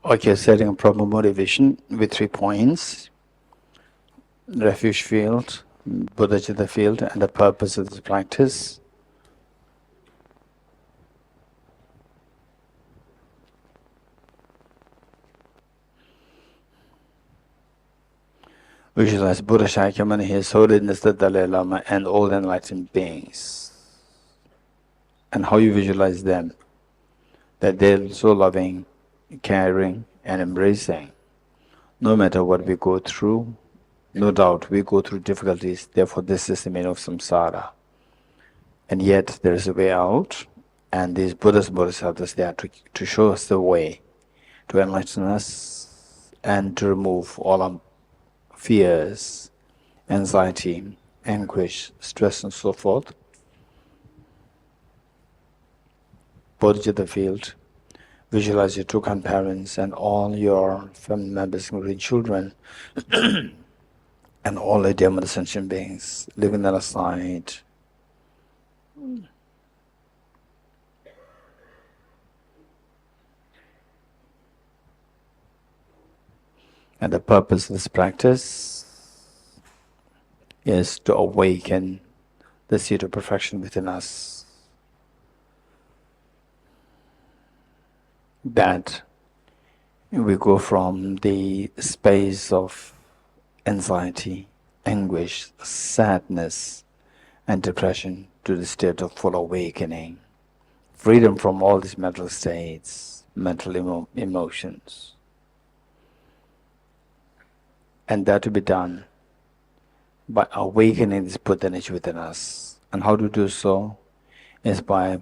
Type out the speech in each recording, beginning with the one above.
Okay, setting a proper motivation with 3 points: refuge field, Bodhicitta field, and the purpose of this practice. Visualize Buddha Shakyamuni, His Holiness the Dalai Lama, and all enlightened beings. And how you visualize them, that they're so loving, caring, and embracing. No matter what we go through, no doubt we go through difficulties, therefore this is the meaning of samsara. And yet there is a way out, and these Buddhas and Bodhisattvas, they are to show us the way, to enlighten us, and to remove all our fears, anxiety, anguish, stress, and so forth. Bodhicitta field, visualize your two grandparents and all your family members, including children, and all the dear sentient beings, leaving that aside. And the purpose of this practice is to awaken the seed of perfection within us, that we go from the space of anxiety, anguish, sadness, and depression to the state of full awakening, freedom from all these mental states, mental emotions. And that to be done by awakening this Buddha energy within us. And how to do so is by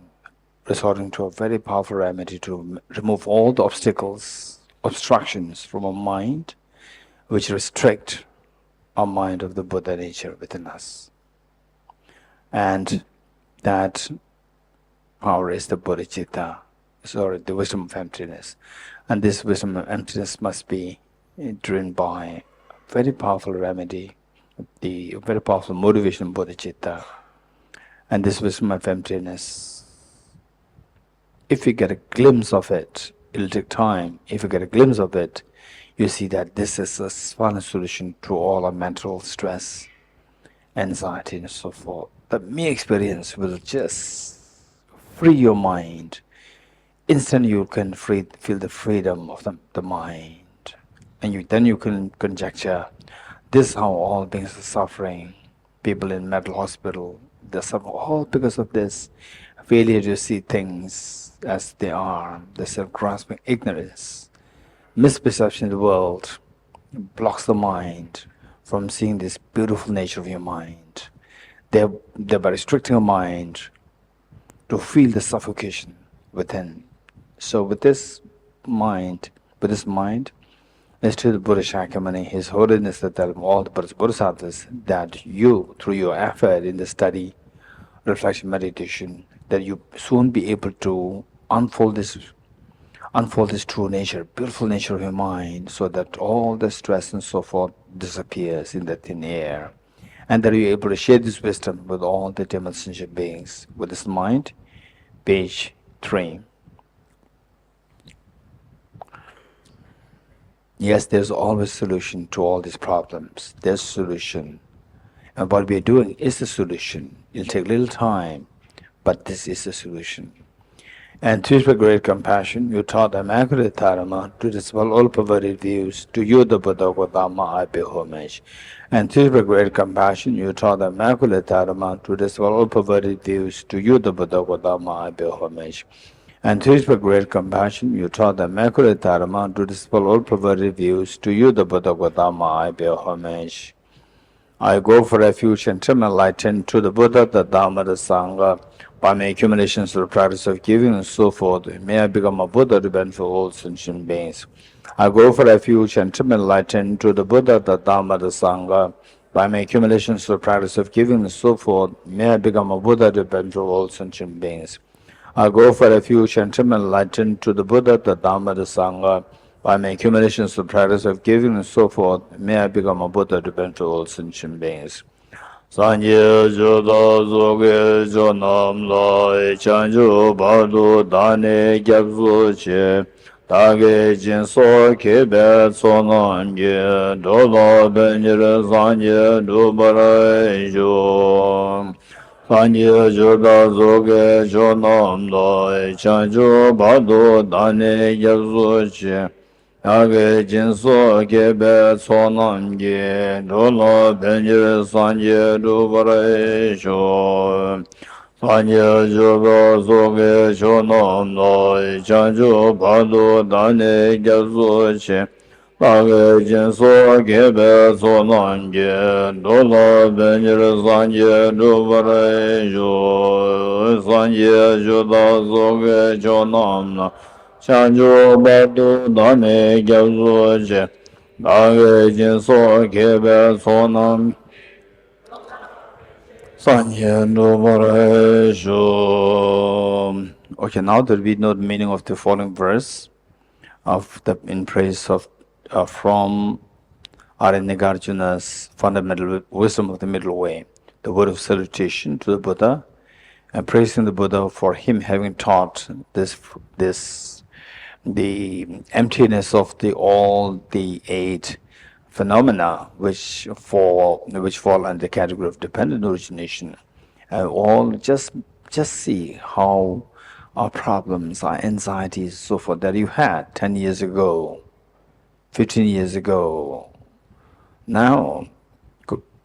resorting to a very powerful remedy to remove all the obstacles, obstructions from our mind, which restrict our mind of the Buddha nature within us. And that power is the bodhicitta, the wisdom of emptiness. And this wisdom of emptiness must be driven by very powerful remedy, the very powerful motivation of bodhicitta. And this wisdom of emptiness, if you get a glimpse of it, it'll take time. If you get a glimpse of it, you see that this is a final solution to all our mental stress, anxiety, and so forth. The mere experience will just free your mind. Instantly you can feel the freedom of the mind. And then you can conjecture, this is how all beings are suffering. People in mental hospital, they suffer all because of this failure to see things as they are, the self-grasping ignorance, misperception of the world blocks the mind from seeing this beautiful nature of your mind, thereby restricting your mind to feel the suffocation within. So with this mind, let's tell the Buddha Shakyamuni, His Holiness the Dalai, all the Bodhisattvas, that you, through your effort in the study, reflection, meditation, that you soon be able to unfold this true nature, beautiful nature of your mind, so that all the stress and so forth disappears in the thin air, and that you're able to share this wisdom with all the sentient beings. With this mind, page 3. Yes, there's always solution to all these problems. There's solution. And what we're doing is the solution. It'll take a little time, but this is the solution. And to with great compassion, you taught the Immaculate Dharma to dispel all perverted views. To you, the Buddha Gautama, I pay homage. And to with great compassion, you taught the Immaculate Dharma to dispel all perverted views. To you, the Buddha Gautama, I pay homage. And to with great compassion, you taught the Immaculate Dharma to dispel all perverted views. To you, the Buddha Gautama, I pay homage. I go for refuge and turn my light to the Buddha, the Dhamma, the Sangha, by my accumulations of the practice of giving and so forth. May I become a Buddha to benefit all sentient beings. I go for refuge and turn my light to the Buddha, the Dhamma, the Sangha, by my accumulations of the practice of giving and so forth. May I become a Buddha to benefit all sentient beings. I go for refuge and turn my light to the Buddha, the Dhamma, the Sangha, by my accumulations of practice of giving and so forth. May I become a Buddha to benefit all sentient beings. Sanje jodo zoge jonam lai chanju badu dane gyabzu che Dage jinso kebe sonanje, dolo benjire sanje dubare jo. Sanje joda zoge jonam doi, chanjo bado dane yazu che. Dage jinso kebe sonanje, dolo benjire sanje dubare jo. Sanje joga zoge chonam noi chanjo padu dane gyazu che Lage jinso kebe sonam ge dola benjir sanje dubare jo Sanje joga zoge chonam na chanjo padu dane gyazu che Lage jinso kebe sonam Okay, now that we know the meaning of the following verse of the in praise of from Nagarjuna's fundamental wisdom of the middle way, the word of salutation to the Buddha, and praising the Buddha for him having taught this the emptiness of all the eight phenomena which fall under the category of dependent origination, and all just see how our problems, our anxieties, so forth that you had 10 years ago, 15 years ago. Now,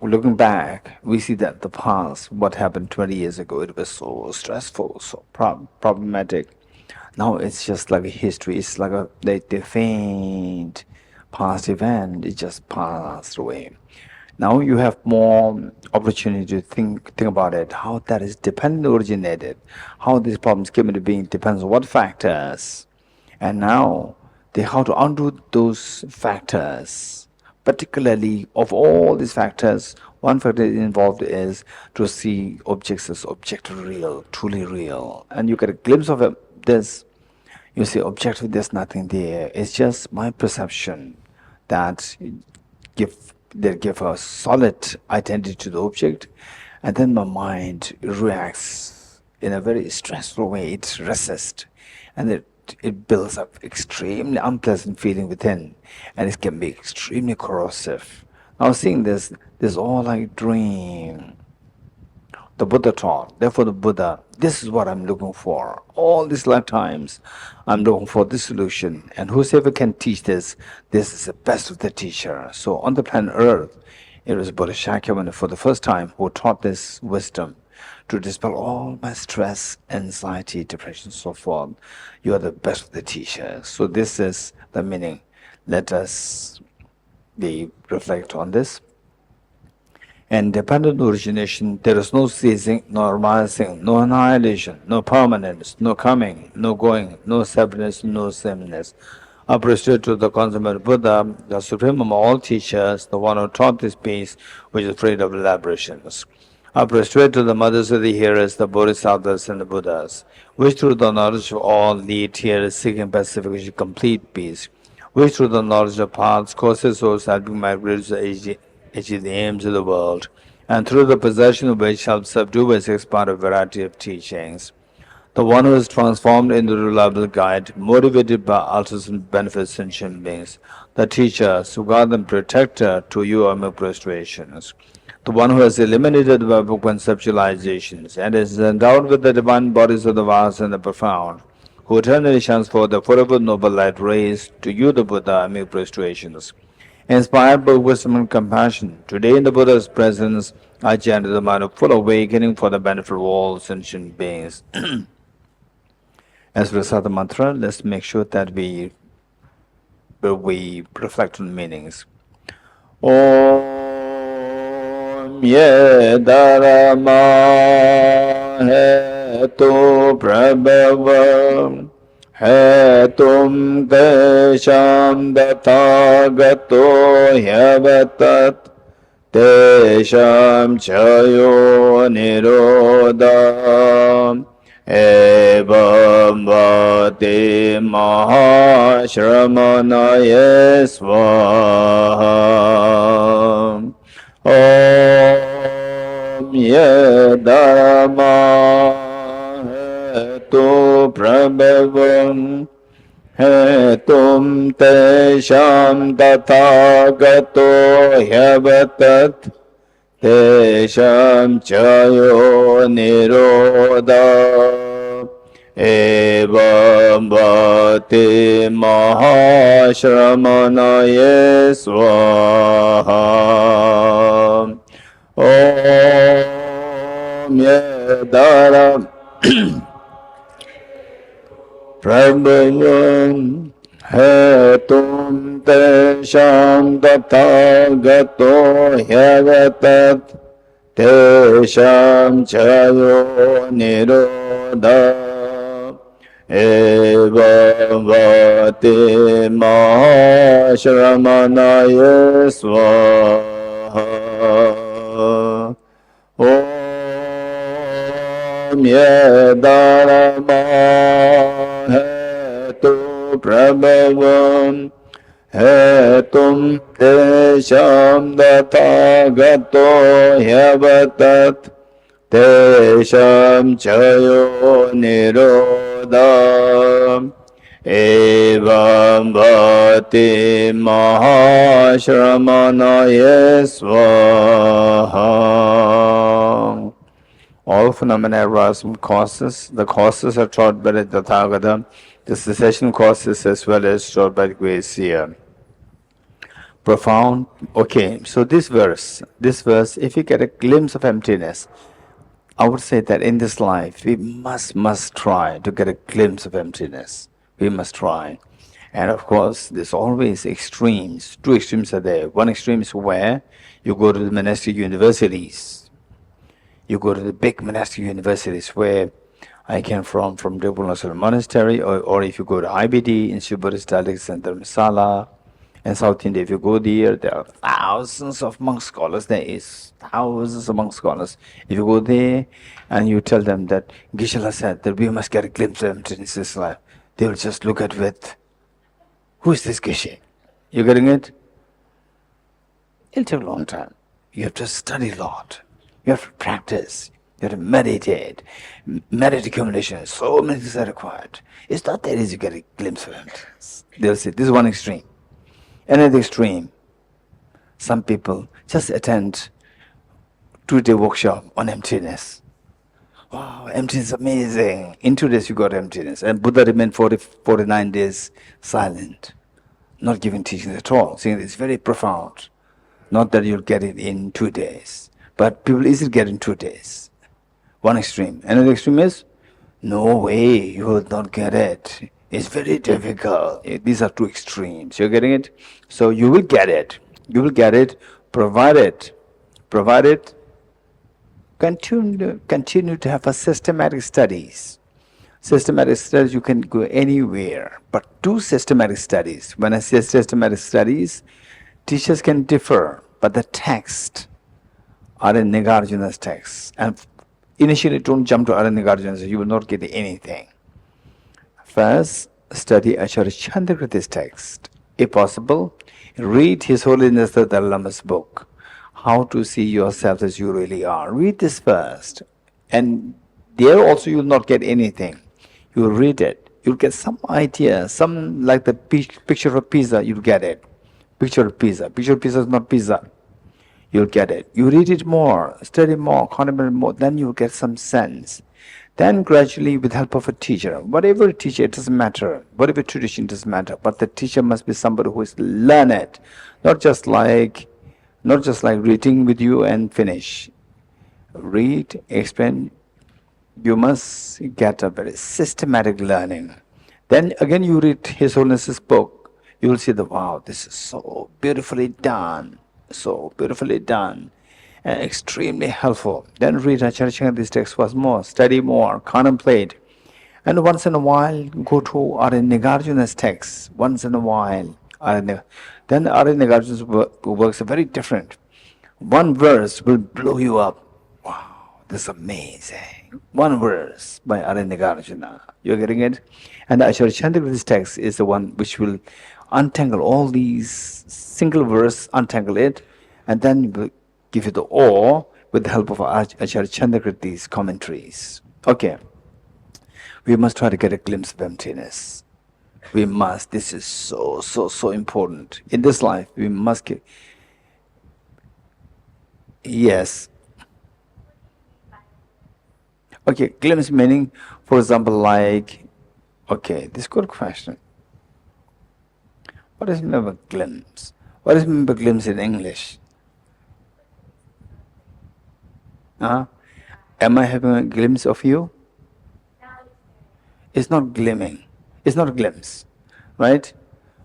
looking back, we see that the past, what happened 20 years ago, it was so stressful, so problematic. Now it's just like a history. It's like the faint past event. It just passed away. Now you have more opportunity to think about it. How that is dependent originated. How these problems came into being depends on what factors. And now how to undo those factors. Particularly of all these factors, one factor involved is to see objects as objectively real, truly real. And you get a glimpse of this. You see, objectively there's nothing there. It's just my perception that give a solid identity to the object, and then my mind reacts in a very stressful way. It resists, and it builds up extremely unpleasant feeling within, and it can be extremely corrosive. Now seeing this is all like dream. The Buddha taught. Therefore the Buddha, this is what I'm looking for. All these lifetimes, I'm looking for this solution. And whosoever can teach this is the best of the teacher. So on the planet Earth, it was Buddha Shakyamuni for the first time who taught this wisdom to dispel all my stress, anxiety, depression, so forth. You are the best of the teachers. So this is the meaning. Let us reflect on this. And dependent origination, there is no ceasing, no arising, no annihilation, no permanence, no coming, no going, no separateness, no sameness. Appreciate to the consummate Buddha, the supreme among all teachers, the one who taught this peace, which is free of elaborations. Appreciate to the mothers of the hearers, the Bodhisattvas and the Buddhas, which through the knowledge of all lead hearers seeking pacification, complete peace, which through the knowledge of paths, causes souls helping migrate to achieve the aims of the world, and through the possession of which helps subdue by six part a variety of teachings. The one who is transformed into the reliable guide, motivated by ultimate benefits sentient beings, the teacher, Sugata and protector to you are my prostrations. The one who has eliminated the web of conceptualizations and is endowed with the divine bodies of the vast and the profound, who eternally shines forth the forever noble light rays, to you the Buddha are my prostrations. Inspired by wisdom and compassion, today in the Buddha's presence, I chant the mind of full awakening for the benefit of all sentient beings. As we recite the mantra, let's make sure that we reflect on the meanings. Om ye dharma hetu prabhava hetum desham datagato yavatat desham chayo nirodham evam vati mahashramanaya svaha. Om ye dharma hetu prabhavam hetum tesham tathagato hyavatat tesham chayo nirodha evam bhati mahashramanaye swaha om yedaram Prabhavam hetum tesham tathagato hyavatat tesham chayo nirodha evam vati mahashramanaye swaha om yedarama hetu prabhavam hetum tesham tathagato hyavatat tesham chayo nirodha evam bhati mahashramanaye swaha. All phenomena arise from causes. The causes are taught by the Tathagata. The cessation causes as well as taught by the Gaya. Profound. Okay, so this verse, if you get a glimpse of emptiness, I would say that in this life we must try to get a glimpse of emptiness. We must try. And of course, there's always extremes. Two extremes are there. One extreme is where you go to the monastic universities. You go to the big monastic universities where I came from Damdul Monastery, or if you go to IBD, Institute of Buddhist Dialects and Dharamsala, in South India, if you go there are thousands of monk scholars. There is thousands of monk scholars. If you go there and you tell them that Geshe said that we must get a glimpse of emptiness in this life, they will just look at with, who is this Geshe? You getting it? It'll take a long time. You have to study a lot. You have to practice. You have to meditate. Meditate accumulation. So many things are required. It's not that easy to get a glimpse of emptiness. They'll say, this is one extreme. Another extreme, some people just attend 2-day workshop on emptiness. Wow, emptiness is amazing. In 2 days you got emptiness. And Buddha remained 49 days silent, not giving teachings at all, saying it's very profound. Not that you'll get it in 2 days. But people easily get in 2 days. One extreme. Another extreme is, no way, you will not get it. It's very difficult. These are two extremes. You're getting it? So you will get it. You will get it, provided continue to have a systematic studies. Systematic studies, you can go anywhere, but do systematic studies. When I say systematic studies, teachers can differ, but the text are in Nagarjuna's text. And initially don't jump to Nagarjuna's, you will not get anything. First, study Acharya Chandrakriti's text. If possible, read His Holiness the Dalai Lama's book, How to See Yourself as You Really Are. Read this first. And there also you will not get anything. You will read it. You'll get some idea, some like the picture of pizza, you'll get it. Picture of pizza. Picture of pizza is not pizza. You'll get it. You read it more, study more, contemplate more, then you'll get some sense. Then gradually, with help of a teacher, whatever teacher, it doesn't matter, whatever tradition, doesn't matter, but the teacher must be somebody who is learned, not just like reading with you and finish. Read, explain. You must get a very systematic learning. Then again, you read His Holiness's book. You will see wow, this is so beautifully done. So beautifully done and extremely helpful. Then read Acharya Chandrakriti's text once more, study more, contemplate. And once in a while, go to Nagarjuna's text. Once in a while. Then Nagarjuna's works are very different. One verse will blow you up. Wow, this is amazing. One verse by Nagarjuna. You're getting it? And Acharya Chandrakriti's text is the one which will untangle all these single verse, untangle it, and then will give you the awe with the help of Acharya Chandrakriti's commentaries. Okay, we must try to get a glimpse of emptiness. We must. This is so important. In this life, we must get. Yes. Okay, glimpse meaning, for example, like, okay, this is a good question. What is meant by glimpse? What is meant by glimpse in English? Am I having a glimpse of you? It's not glimming. It's not a glimpse, right?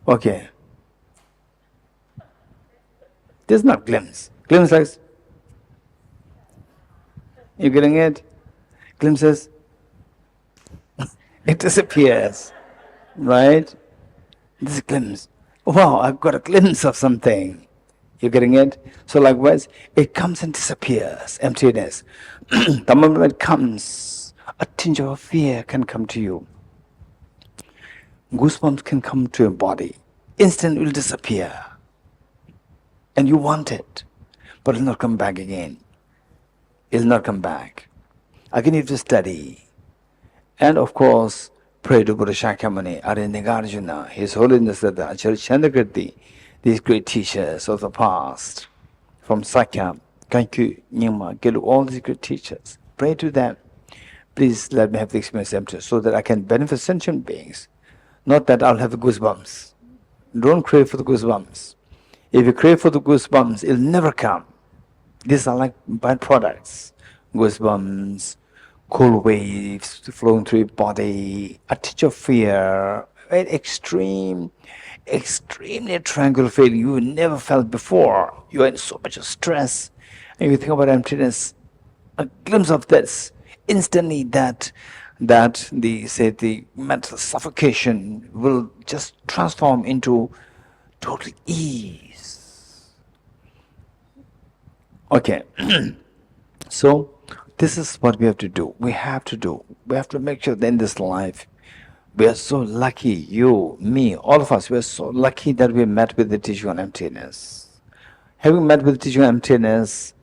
Okay. This is not glimpse. Glimpse like, you getting it? Glimpses, it disappears, right? This is glimpse. Wow, I've got a glimpse of something. You're getting it? So likewise, it comes and disappears, emptiness. The moment it comes, a tinge of fear can come to you. Goosebumps can come to your body. Instant will disappear. And you want it, but it'll not come back again. It'll not come back. Again you have to study. And of course, pray to Buddha Shakyamuni, Arya His Holiness Acharya Chandrakirti, these great teachers of the past, from Sakya, Kankyu, Nyingma, Gelu, all these great teachers. Pray to them. Please let me have the experience of emptiness so that I can benefit sentient beings. Not that I'll have the goosebumps. Don't crave for the goosebumps. If you crave for the goosebumps, it'll never come. These are like byproducts. Goosebumps, cold waves flowing through your body, a touch of fear, very extremely tranquil feeling you never felt before. You are in so much of stress, and you think about emptiness. A glimpse of this, instantly that the mental suffocation will just transform into total ease. Okay, so this is what we have to do. We have to make sure that in this life, we are so lucky, you, me, all of us, we are so lucky that we met with the teaching on emptiness. Having met with the teaching on emptiness,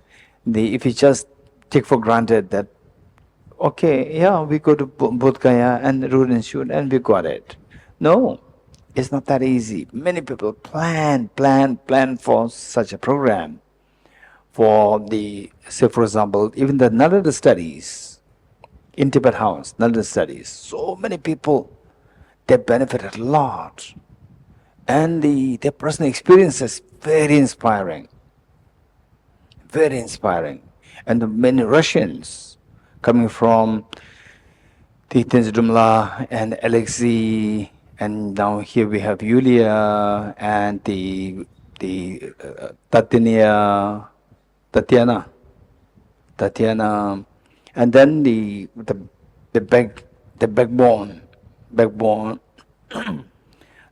if you just take for granted that, okay, yeah, we go to Bodh, Gaya and Root Institute and we got it. No, it's not that easy. Many people plan for such a program. For the, say for example, even the Nalanda studies, in Tibet house, Nalanda studies, so many people, they benefited a lot. And their personal experience is very inspiring. Very inspiring. And the many Russians coming from the Tenzidumla and Alexei, and now here we have Yulia and the Tatiana, and then the backbone,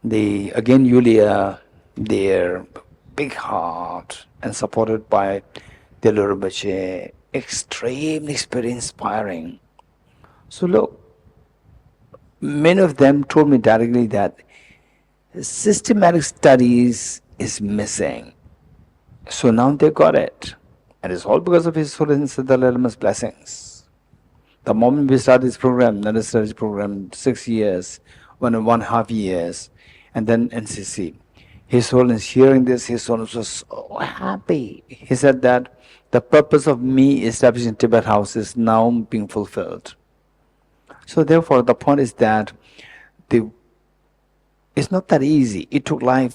the again Yulia, their big heart, and supported by the Lurbache, extremely inspiring. So look, many of them told me directly that systematic studies is missing. So now they got it. And it's all because of His Holiness Dalai Lama's blessings. The moment we started this program, Nalanda Studies program, 6 years, 1.5 years, and then NCC, His Holiness hearing this, His Holiness was so happy. He said that the purpose of me establishing Tibet House is now being fulfilled. So therefore, the point is that it's not that easy. It took like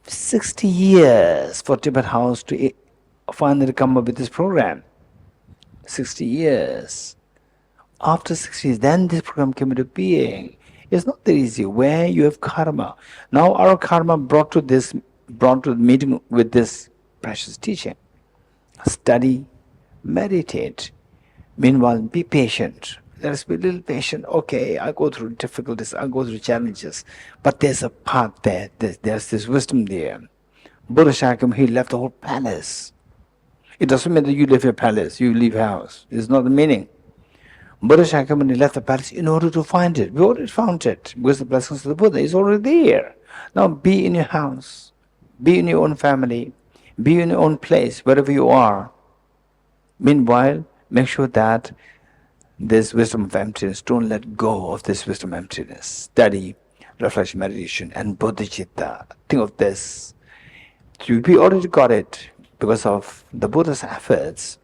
60 years for Tibet House to finally come up with this program. 60 years. After 60 years, then this program came into being. It's not that easy. Where you have karma. Now our karma brought to the meeting with this precious teaching. Study, meditate. Meanwhile, be patient. Let us be a little patient. Okay, I go through difficulties, I go through challenges, but there's a path there. There's this wisdom there. Buddha Shakyamuni, he left the whole palace. It doesn't mean that you leave your palace, you leave house. It's not the meaning. Buddha Shakyamuni left the palace in order to find it. We already found it because the blessings of the Buddha is already there. Now be in your house, be in your own family, be in your own place, wherever you are. Meanwhile, make sure that this wisdom of emptiness, don't let go of this wisdom of emptiness. Study, reflection meditation, and bodhicitta. Think of this. We already got it because of the Buddha's efforts,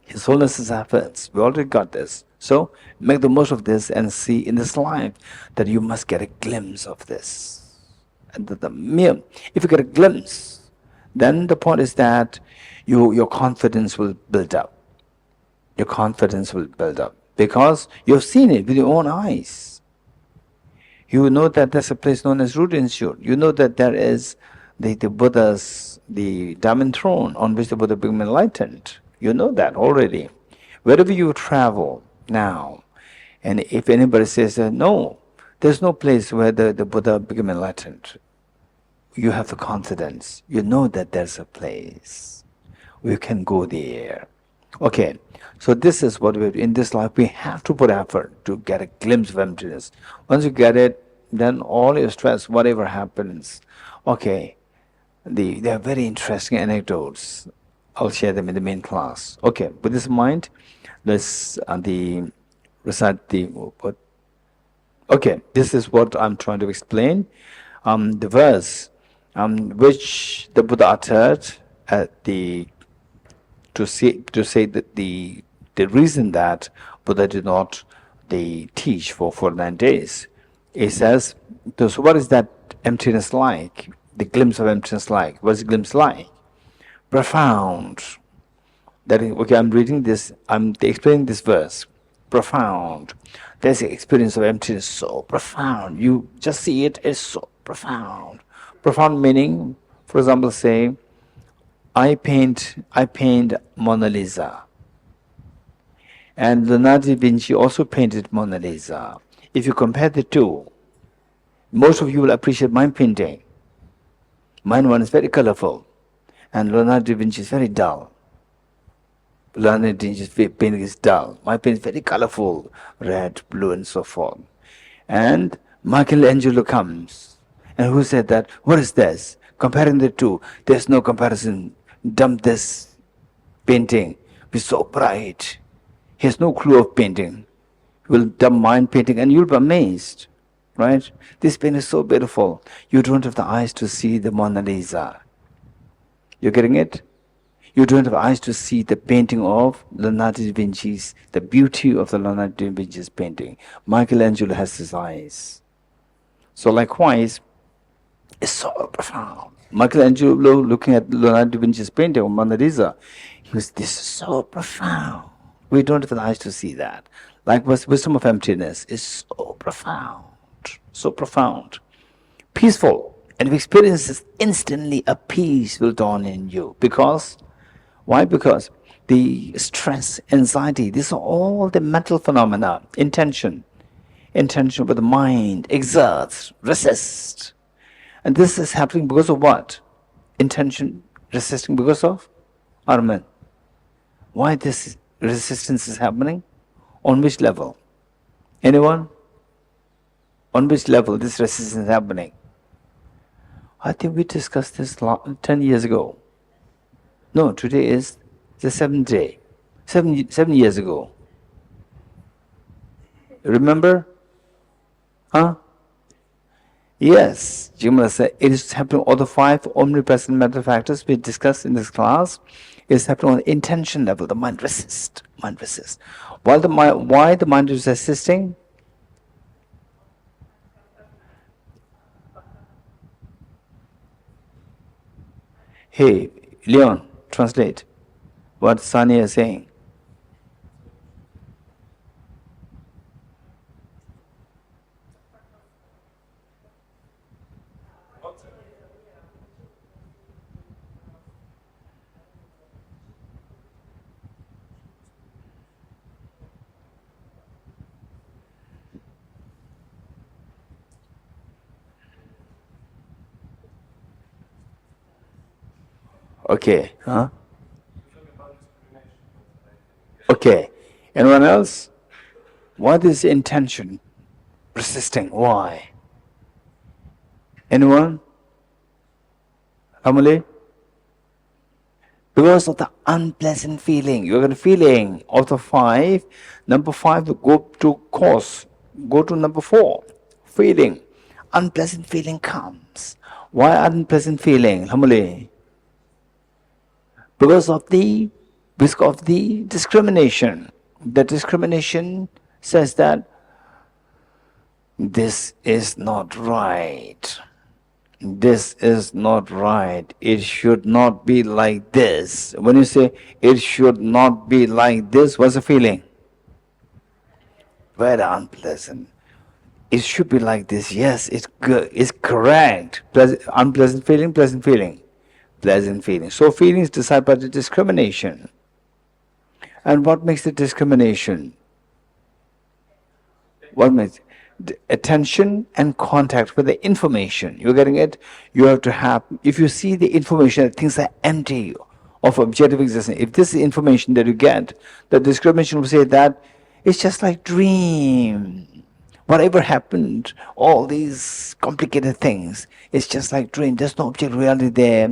His Holiness's efforts. We already got this. So make the most of this and see in this life that you must get a glimpse of this. And if you get a glimpse, then the point is that your confidence will build up. Your confidence will build up because you've seen it with your own eyes. You know that there's a place known as Root Institute. You know that there is the Buddha's, the diamond throne on which the Buddha became enlightened. You know that already. Wherever you travel now, and if anybody says that, no, there's no place where the Buddha became enlightened, you have the confidence. You know that there's a place. We can go there. Okay, so this is what in this life we have to put effort to get a glimpse of emptiness. Once you get it, then all your stress, whatever happens, okay, they are very interesting anecdotes. I'll share them in the main class. Okay, with this in mind, let's recite the what. Okay, this is what I'm trying to explain. The verse which the Buddha uttered at to say that the reason that Buddha did not teach for 49 days. It says, so what is that emptiness like? The glimpse of emptiness like? What's the glimpse like? Profound. That is, okay, I'm reading this, I'm explaining this verse. Profound. There's the experience of emptiness so profound. You just see it as so profound. Profound meaning, for example, say, I paint Mona Lisa. And Leonardo da Vinci also painted Mona Lisa. If you compare the two, most of you will appreciate my painting. Mine one is very colorful, and Leonardo da Vinci is very dull. Leonardo da Vinci's painting is dull. My painting is very colorful, red, blue, and so forth. And Michelangelo comes, and who said that? What is this? Comparing the two, there's no comparison. Dump this painting. Be so bright. He has no clue of painting. He will dump mine painting, and you'll be amazed. Right? This painting is so beautiful. You don't have the eyes to see the Mona Lisa. You're getting it? You don't have eyes to see the painting of Leonardo da Vinci's, the beauty of the Leonardo da Vinci's painting. Michelangelo has his eyes. So likewise, it's so profound. Michelangelo, looking at Leonardo da Vinci's painting of Mona Lisa, he was, this is so profound. We don't have the eyes to see that. Likewise, wisdom of emptiness is so profound. So profound, peaceful, and if you experience this, instantly a peace will dawn in you. Because, why? Because the stress, anxiety, these are all the mental phenomena. Intention where the mind exerts, resists, and this is happening because of what? Intention resisting because of Arman. Why this resistance is happening? On which level? Anyone? On which level this resistance is happening? I think we discussed this 10 years ago. No, today is the 7th day. 7 years ago. Remember? Huh? Yes, Jimala said it is happening. All the 5 omnipresent mental factors we discussed in this class is happening on the intention level. The mind resists. Why the mind is resisting? Hey, Leon, translate what Sania is saying. Okay, huh? Okay, anyone else? What is intention? Resisting, why? Anyone? Amali? Because of the unpleasant feeling. You got a feeling of the 5. Number 5, go to cause. Go to number 4. Feeling. unpleasant feeling comes. Why unpleasant feeling, Hamuli? Because of the discrimination. The discrimination says that this is not right. This is not right. It should not be like this. When you say it should not be like this, what's the feeling? Very unpleasant. It should be like this. Yes, it's good. It's correct. Unpleasant feeling, pleasant feeling. Pleasant feeling. So feeling is decided by the discrimination. And what makes the discrimination? What makes attention and contact with the information? You're getting it? You have to have, if you see the information, things are empty of objective existence. If this is information that you get, the discrimination will say that it's just like dream. Whatever happened, all these complicated things, it's just like dream. There's no objective reality there.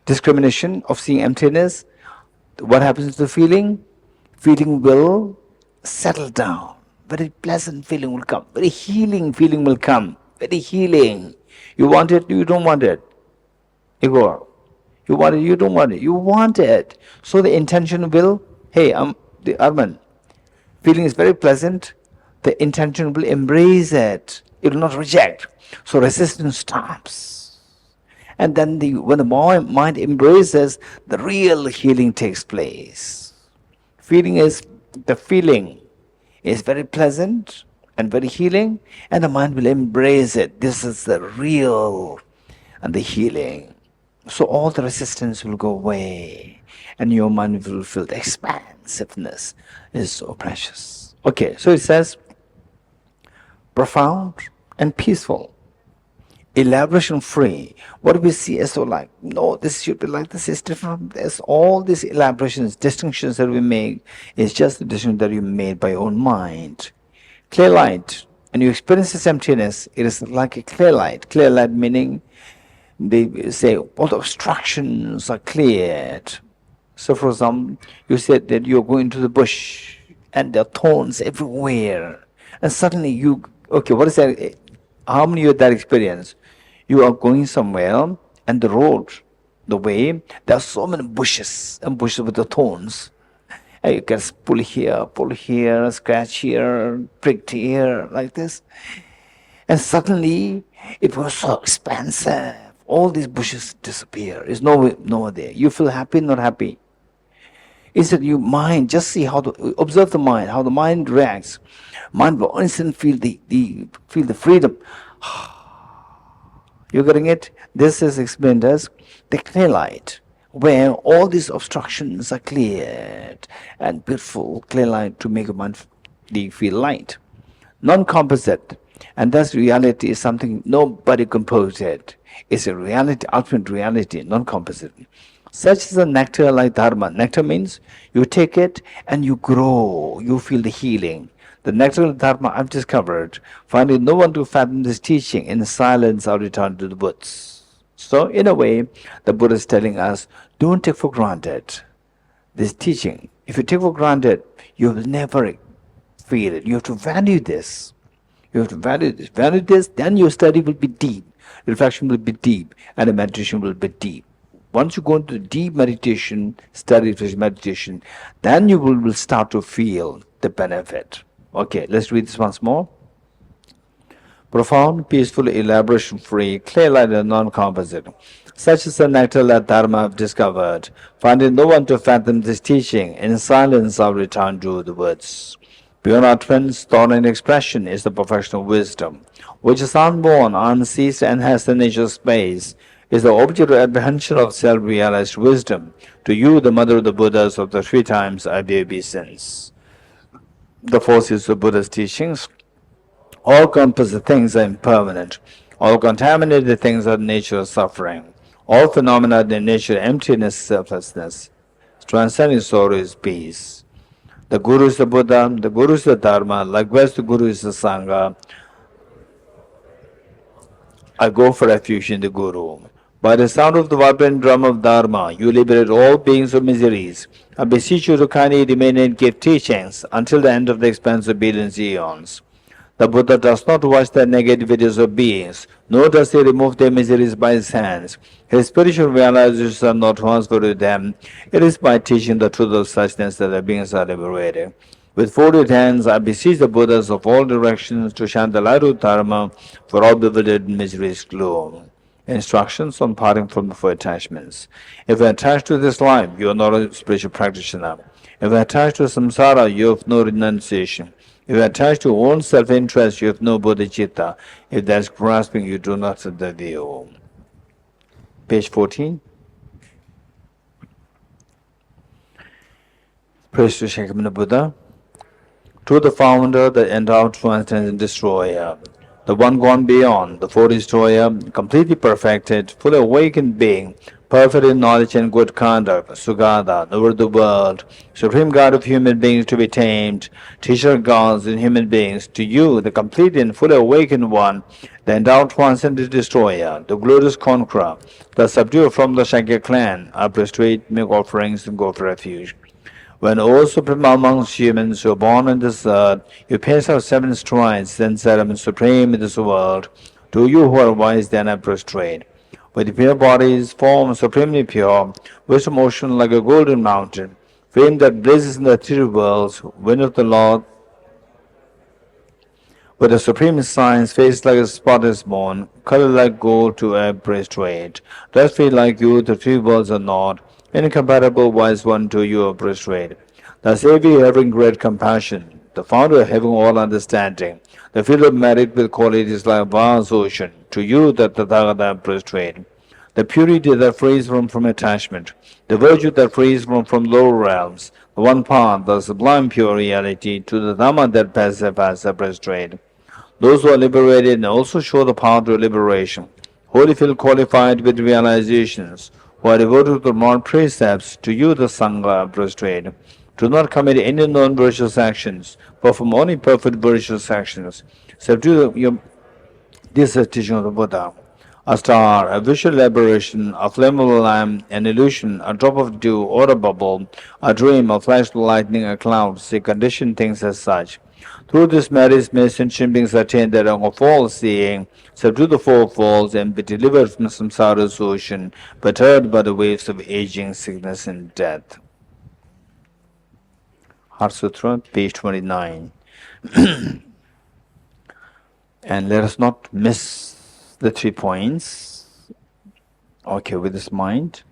Discrimination of seeing emptiness. What happens to the feeling? Feeling will settle down. Very pleasant feeling will come. Very healing feeling will come. Very healing. You want it, you don't want it. Igor. You want it, you don't want it. You want it. So the intention will, hey, the Arman. Feeling is very pleasant. The intention will embrace it. It will not reject. So resistance stops. And then when the mind embraces, the real healing takes place. The feeling is very pleasant and very healing, and the mind will embrace it. This is the real and the healing. So all the resistance will go away, and your mind will feel the expansiveness is so precious. Okay, so it says, profound and peaceful, elaboration free. What do we see as so like, no, this should be like this, is different from this. All these elaborations, distinctions that we make is just the distinction that you made by your own mind. Clear light, and you experience this emptiness, it is like a clear light. Clear light meaning they say all the obstructions are cleared. So for example, you said that you're going to the bush and there are thorns everywhere, and suddenly you, okay, what is that? How many of that experience? You are going somewhere and the road, the way, there are so many bushes and bushes with the thorns. And you can pull here, scratch here, prick here, like this. And suddenly it was so expansive. All these bushes disappear. There's nowhere there. You feel happy, not happy. Instead, you mind, just see observe the mind, how the mind reacts. Mind will instantly feel the freedom. You're getting it? This is explained as the clear light, where all these obstructions are cleared, and beautiful clear light to make a mind feel light. Non-composite, and thus reality is something nobody composed it. It's a reality, ultimate reality, non-composite. Such is the nectar like dharma. Nectar means you take it and you grow, you feel the healing. The nectar of dharma I've discovered, finding no one to fathom this teaching, in silence I'll return to the woods. So in a way, the Buddha is telling us, don't take for granted this teaching. If you take for granted, you will never feel it. You have to value this. You have to value this. Value this, then your study will be deep. Reflection will be deep, and the meditation will be deep. Once you go into deep meditation, study meditation, then you will start to feel the benefit. Okay, let's read this once more. Profound, peaceful, elaboration-free, clear light and non-composite. Such is the nectar that Dharma I've discovered. Finding no one to fathom this teaching, in silence I'll return to the woods. Beyond utterance, thought and expression is the perfection of wisdom, which is unborn, unceased, and has the nature of space, is the object of apprehension of self-realized wisdom. To you, the mother of the Buddhas of the 3 times obeisance. The forces of Buddha's teachings. All composite things are impermanent. All contaminated things are the nature of suffering. All phenomena are the nature of emptiness, selflessness. Transcending sorrow is peace. The Guru is the Buddha, the Guru is the Dharma, likewise the Guru is the Sangha. I go for refuge in the Guru. By the sound of the vibrant drum of Dharma, you liberate all beings of miseries. I beseech you to kindly remain and give teachings until the end of the expanse of billions eons. The Buddha does not watch the negativities of beings, nor does he remove their miseries by his hands. His spiritual realizations are not transferred to them. It is by teaching the truth of suchness that the beings are liberated. With folded hands, I beseech the Buddhas of all directions to shine the light of Dharma for all bewildered miseries gloom. Instructions on parting from the attachments. If you are attached to this life, you are not a spiritual practitioner. If you are attached to samsara, you have no renunciation. If you are attached to your own self-interest, you have no bodhicitta. If that is grasping, you do not have the view. Page 14. Praise to Shakyamuni Buddha. To the founder, the endowed transcendent destroyer, the one gone beyond, the fourth destroyer, completely perfected, fully awakened being, perfect in knowledge and good conduct, Sugata, knower of the world, supreme God of human beings to be tamed, teacher of gods and human beings, to you, the complete and fully awakened one, the endowed transcendent destroyer, the glorious conqueror, the subduer from the Shakya clan, I prostrate, make offerings, and go for refuge. When all supreme amongst humans who are born on this earth, you pace out 7 strides, then set supreme in this world. To you who are wise, then I prostrate. With pure bodies, form supremely pure, wisdom ocean like a golden mountain, fame that blazes in the 3 worlds, wind of the Lord, with a supreme science, face like a spotless moon, color like gold to a prostrate. Dress feet like you, the 3 worlds are not. Incomparable wise one to you are prostrate. The Savior having great compassion, the founder having all understanding, the field of merit with qualities like vast ocean, to you the Tathagata prostrate. The purity that frees from attachment, the virtue that frees from lower realms, the one path, the sublime pure reality, to the Dhamma that pacifies the prostrate. Those who are liberated and also show the path to liberation, wholly feel qualified with realizations, who are devoted to the moral precepts, to you the Sangha prostrate. Do not commit any non-virtuous actions, perform only perfect virtuous actions. Subdue this is teaching of the Buddha. A star, a visual elaboration, a flame of a lamp, an illusion, a drop of dew or a bubble, a dream, a flash of lightning, a cloud, see conditioned things as such. Through this marriage may sentient beings attain the rank of all seeing, subdue the 4 falls, and be delivered from samsara's ocean, perturbed by the waves of aging, sickness, and death. Heart Sutra, page 29. And let us not miss the 3 points. Okay, with this mind.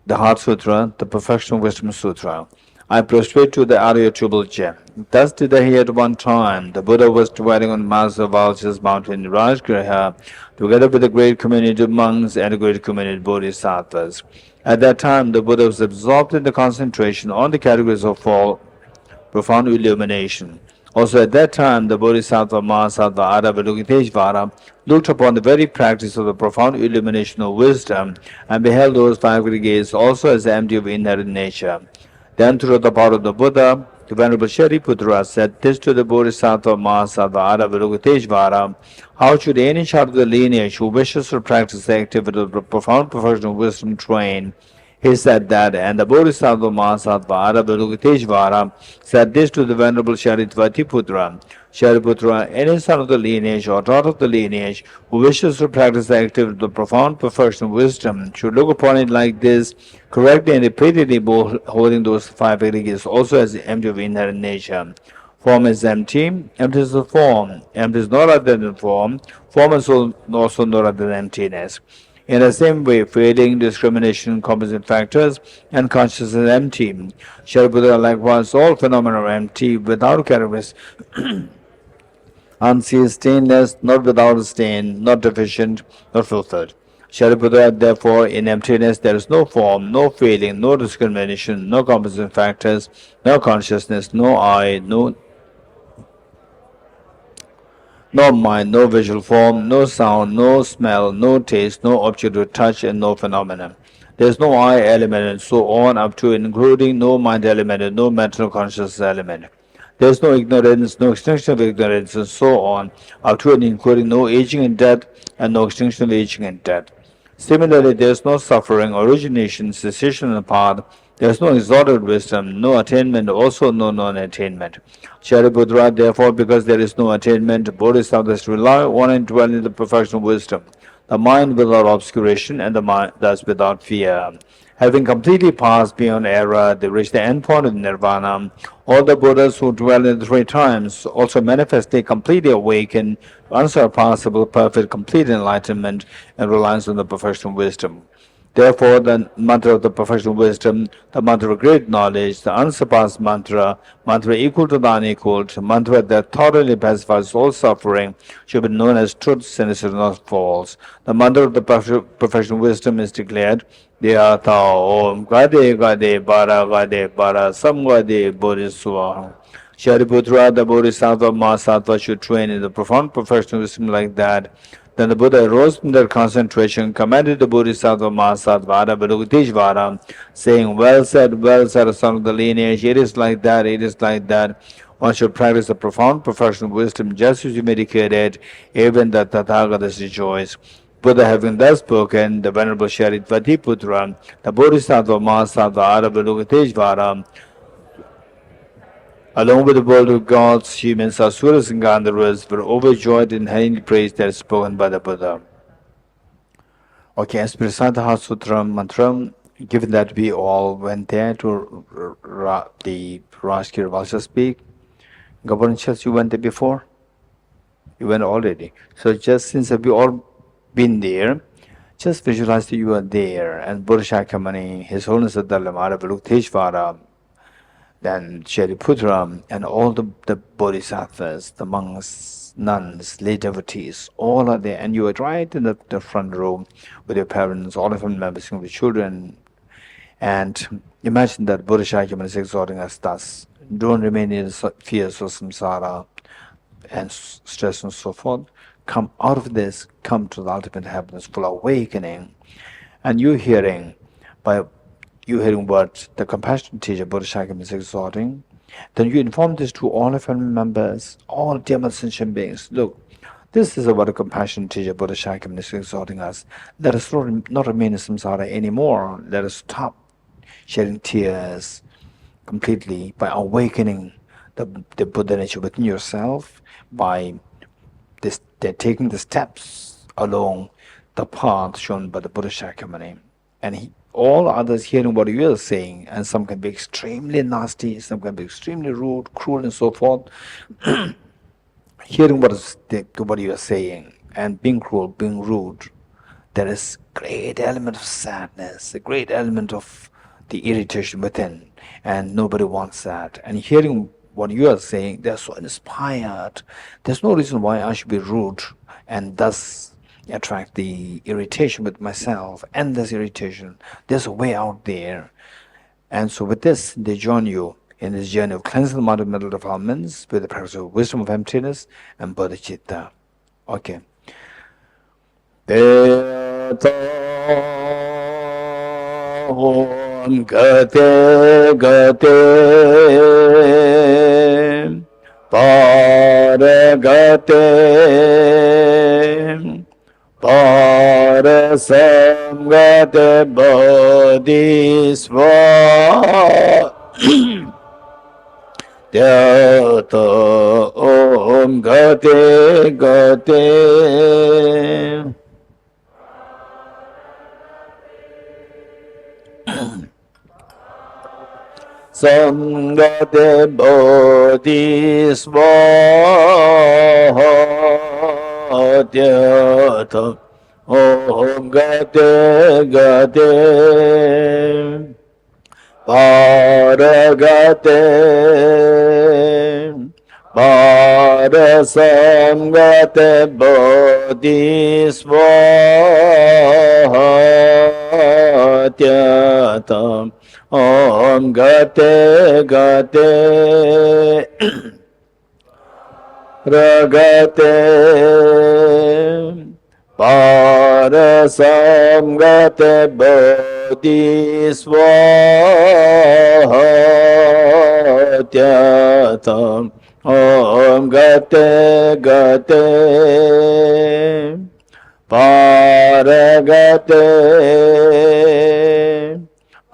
The Heart Sutra, the Perfection of Wisdom Sutra. I prostrate to the Arya Tubal gem. Thus did I hear at one time. The Buddha was dividing on Master of Vulture's mountain Rajgriha, together with a great community of monks and a great community of bodhisattvas. At that time, the Buddha was absorbed in the concentration on the categories of fall, profound illumination. Also at that time, the Bodhisattva Mahasattva Avalokiteshvara looked upon the very practice of the profound illumination of wisdom and beheld those 5 aggregates also as empty of inherent nature. Then through the power of the Buddha, the Venerable Shariputra said this to the Bodhisattva Mahasattva Avalokiteshvara: how should any child of the lineage who wishes to practice the activity of the profound perfection of wisdom train? He said that, and the Bodhisattva Mahasattva Avalokiteshvara said this to the Venerable Shariputra: Shariputra, any son of the lineage or daughter of the lineage who wishes to practice the activity of the profound perfection of wisdom should look upon it like this, correctly and repeatedly holding those 5 aggregates also as empty of inherent nature. Form is empty, empty is the form, empty is no other than form, form is also no other than emptiness. In the same way, feeling, discrimination, composite factors, and consciousness is empty. Shariputra, likewise, all phenomena are empty, without characteristics, unseen, stainless, not without a stain, not deficient, not fulfilled. Shariputra, therefore, in emptiness there is no form, no feeling, no discrimination, no composite factors, no consciousness, no I, no mind, no visual form, no sound, no smell, no taste, no object to touch, and no phenomenon. There is no I element, and so on up to including no mind element and no mental consciousness element. There is no ignorance, no extinction of ignorance, and so on up to and including no aging and death, and no extinction of aging and death. Similarly, there is no suffering, origination, cessation, and path, There is no exalted wisdom, no attainment, also no non-attainment. Shariputra, therefore, because there is no attainment, bodhisattvas rely on and dwell in the perfection of wisdom, the mind without obscuration and the mind thus without fear. Having completely passed beyond error, they reach the end point of nirvana. All the Buddhas who dwell in the three times also manifestly completely awaken, unsurpassable, perfect, complete enlightenment and reliance on the perfection of wisdom. Therefore, the mantra of the perfection of wisdom, the mantra of great knowledge, the unsurpassed mantra, mantra equal to the unequaled, mantra that thoroughly pacifies all suffering, should be known as truth and is not false. The mantra of the perfection of wisdom is declared, Dhyata Om Gade Gade Bara Sam Gade Bodhiswa. Shariputra, the Bodhisattva Mahasattva should train in the profound perfection of wisdom like that. Then the Buddha rose from their concentration, commanded the Bodhisattva Mahasattva Avalokiteshvara, saying, well said, son of the lineage, it is like that, it is like that. One should practice the profound perfection of wisdom just as you medicated, even the Tathagatas rejoice. Buddha having thus spoken, the Venerable Shariputra, the Bodhisattva Mahasattva Avalokiteshvara, along with the world of gods, humans, asuras, and gandharvas, were overjoyed in hearing the praise that is spoken by the Buddha. Okay, as per Sadhana Sutra mantra, given that we all went there to the Rashkir Valsha speak, Governors, you went there before? You went already. So just since we all been there, just visualize that you are there, and Buddha Shakyamuni, His Holiness the Dalai Lama, Avalokiteshvara, then Shariputra, and all the bodhisattvas, the monks, nuns, lay devotees, all are there, and you are right in the front row with your parents, all of them members, with children. And imagine that Buddha Shakyamuni is exhorting us thus: don't remain in fears of samsara and stress and so forth. Come out of this, come to the ultimate happiness, full awakening. And you hearing what the compassionate teacher Buddha Shakyamuni is exhorting, then you inform this to all of family members, all dear sentient beings. Look, this is what a compassionate teacher Buddha Shakyamuni is exhorting us. Let us not remain in samsara anymore. Let us stop shedding tears completely by awakening the Buddha nature within yourself, by taking the steps along the path shown by the Buddha Shakyamuni. And all others hearing what you are saying, and some can be extremely nasty, some can be extremely rude, cruel, and so forth. Hearing what you are saying and being cruel, being rude, there is great element of sadness, a great element of the irritation within, and nobody wants that. And hearing what you are saying, they are so inspired. There's no reason why I should be rude and thus attract the irritation with myself, endless irritation. There's a way out there. And so with this, they join you in this journey of cleansing the mind of mental defilements with the practice of wisdom of emptiness and bodhicitta. Okay. Om Gate Paragate Parasamgate Bodhisva Dhyata Om Gate Samgate Bodhisva Dhyata Om Gate Paragate Parasamgate Bodhisva Dhyata Om Gate Ragate Parasamgate Bodhisva Dhyata Om Gate Paragate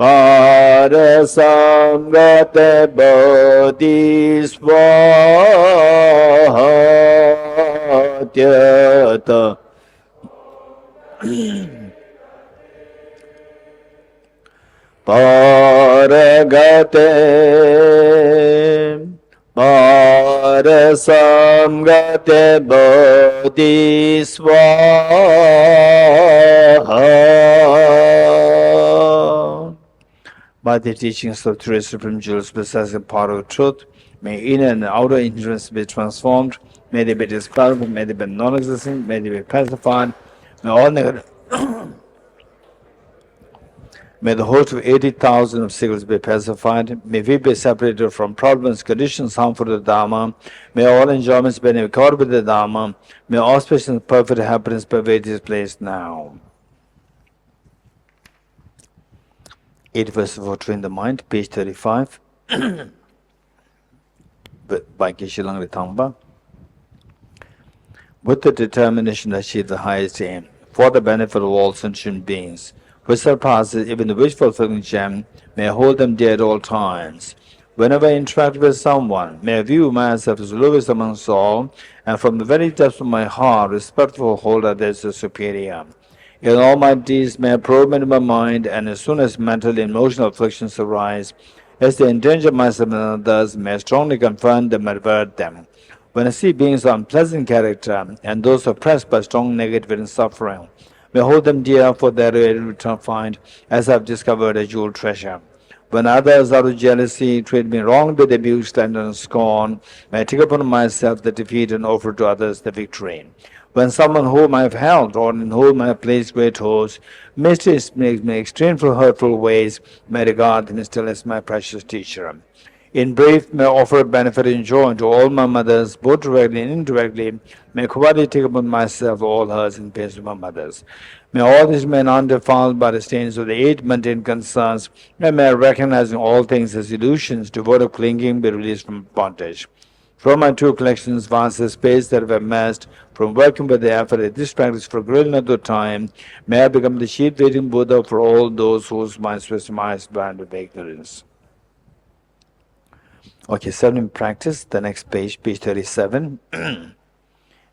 Parasamgate bodhisvatyata Paragate Parasamgate bodhisvaha. By the teachings of three supreme jewels possessing power of truth, may inner and outer ignorance be transformed, may they be dispelled, may they be non-existent, may they be pacified, may all negative May the host of 80,000 obstacles be pacified. May we be separated from problems, conditions harmful to the Dharma. May all enjoyments be in accord with the Dharma. May auspicious and perfect happiness pervade this place now. 8 verses for train the mind, page 35, by Geshe Langri. With the determination to achieve the highest aim, for the benefit of all sentient beings, which surpasses even the wish-fulfilling gem, may I hold them dear at all times. Whenever I interact with someone, may I view myself as lowest amongst all, and from the very depths of my heart, respectful hold others as superior. In all my deeds, may I probe into my mind, and as soon as mental and emotional afflictions arise, as they endanger myself and others, may I strongly confront them and avert them. When I see beings of unpleasant character, and those oppressed by strong negativity and suffering, may I hold them dear for their return find, as I have discovered a jewel treasure. When others out of jealousy treat me wrong with abuse, slander, and scorn, may I take upon myself the defeat and offer to others the victory. When someone whom I have held or in whom I have placed great hopes mistakes me extremely hurtful ways, may I regard him still as my precious teacher. In brief, may I offer benefit and joy to all my mothers, both directly and indirectly. May I quietly take upon myself all hers in pains of my mothers. May all these remain undefiled by the stains of the 8 mundane concerns, and may I, recognizing all things as illusions, devoid of clinging, be released from bondage. From my 2 collections, vast the space that I've amassed, from working with the effort of this practice for a great length of time, may I become the sheep waiting Buddha for all those whose minds were surmised blind with ignorance. Okay, 7 practice, the next page, page 37.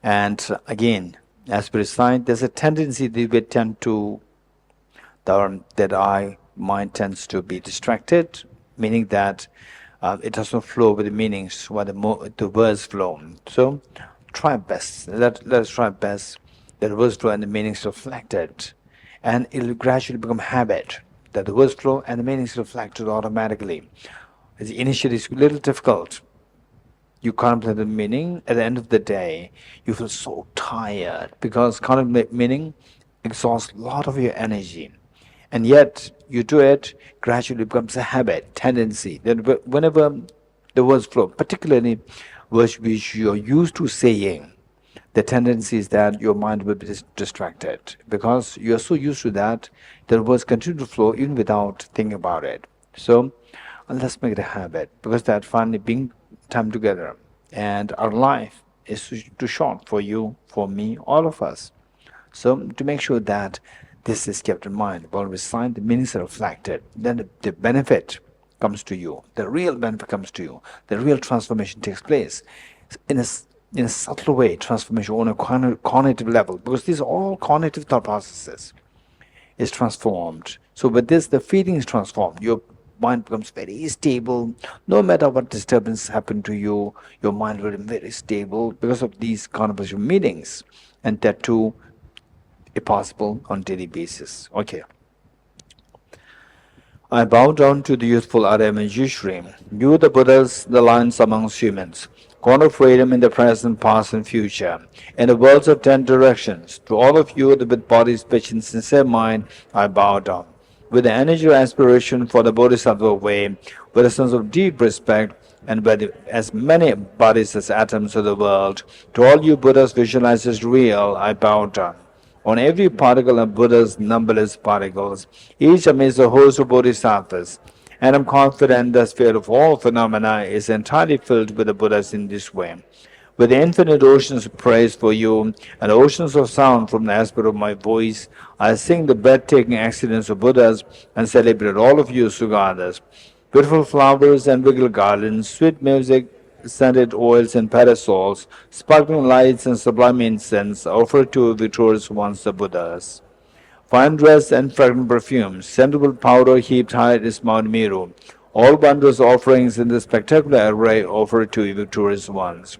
And again, as we recite, there's a tendency that we tend to, that our mind tends to be distracted, meaning that it doesn't flow with the meanings while the words flow. So try best. Let us try best that the words flow and the meanings reflected. And it will gradually become habit, that the words flow and the meanings reflected automatically. Initially, it's a little difficult. You contemplate the meaning. At the end of the day, you feel so tired because contemplate meaning exhausts a lot of your energy. And yet, you do it, gradually becomes a habit, tendency. That whenever the words flow, particularly words which you are used to saying, the tendency is that your mind will be distracted because you are so used to that, the words continue to flow even without thinking about it. So, let's make it a habit, because that finally being time together, and our life is too short for you, for me, all of us. So to make sure that this is kept in mind, while we recite, the meanings are reflected, then the benefit comes to you, the real benefit comes to you, the real transformation takes place in a subtle way, transformation on a cognitive level, because these are all cognitive thought processes, is transformed. So with this, the feeling is transformed. Your mind becomes very stable. No matter what disturbance happen to you, your mind will be very stable because of these conversation meetings, and that too is possible on daily basis. Okay. I bow down to the youthful Adam and Yushri, you the Buddhas, the lions amongst humans, corner of freedom in the present, past, and future, in the worlds of 10 directions. To all of you with body, speech, and sincere mind, I bow down. With the energy of aspiration for the Bodhisattva way, with a sense of deep respect, and with as many bodies as atoms of the world, to all you Buddhas visualized as real, I bow down. On every particle of Buddha's numberless particles, each amidst a host of Bodhisattvas, and I'm confident the sphere of all phenomena is entirely filled with the Buddhas in this way. with infinite oceans of praise for you and oceans of sound from the aspect of my voice, I sing the breathtaking accidents of Buddhas and celebrate all of you Sugandhas. Beautiful flowers and regal garlands, sweet music, scented oils and parasols, sparkling lights and sublime incense offered to victorious ones the Buddhas. Fine dress and fragrant perfumes, scented powder heaped high is Mount Meru, all wondrous offerings in the spectacular array offered to victorious ones.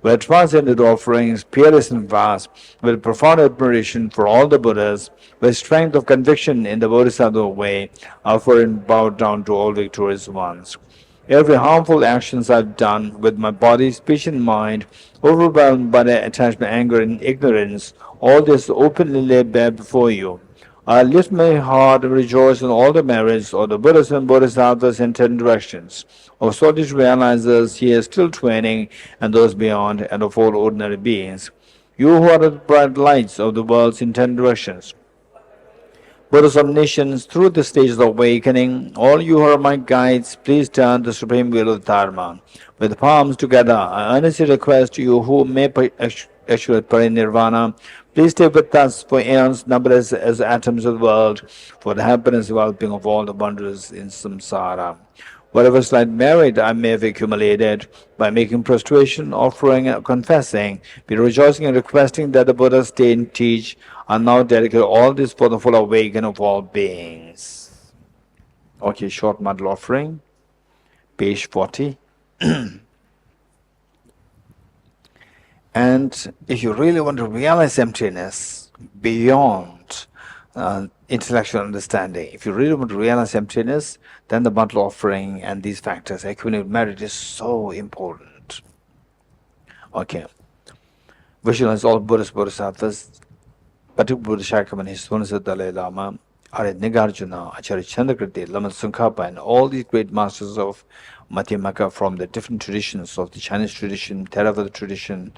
With transcendent offerings, peerless and vast, with profound admiration for all the Buddhas, with strength of conviction in the Bodhisattva way, offer and bow down to all victorious ones. Every harmful actions I've done with my body, speech, and mind, overwhelmed by the attachment, anger, and ignorance, all this openly lay bare before you. I lift my heart and rejoice in all the merits of the Buddhas and Bodhisattvas in 10 directions, of solitary realizers here still training, and those beyond, and of all ordinary beings. You who are the bright lights of the worlds in 10 directions, Buddhas of nations, through the stages of awakening, all you who are my guides, please turn the supreme will of Dharma. With palms together, I earnestly request you who may assure parinirvana, please stay with us for aeons numberless as atoms of the world, for the happiness and well-being of all the wanderers in samsara. Whatever slight merit I may have accumulated by making prostration, offering, and confessing, be rejoicing and requesting that the Buddha stay and teach, and now dedicate all this for the full awakening of all beings. Okay, short model offering, page 40. And if you really want to realize emptiness beyond intellectual understanding, if you really want to realize emptiness, then the bundle offering and these factors, accumulated merit, is so important. Okay. Visualize all Buddhist Bodhisattvas, particularly Buddha Shakyamuni, his Holiness Dalai Lama, Arya Nagarjuna, Acharya Chandrakirti, Lama Tsongkhapa, and all these great masters of Madhyamaka from the different traditions of the Chinese tradition, Theravada tradition,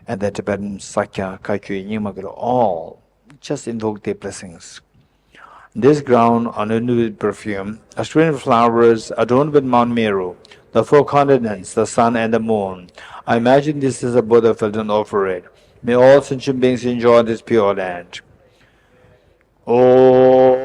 and the Tibetan Sakya, Kaikyu, Nyingma, all just invoke their blessings. This ground, adorned with perfume, a string of flowers adorned with Mount Meru, the 4 continents, the sun and the moon. I imagine this is a Buddha filled and offer it. May all sentient beings enjoy this pure land. O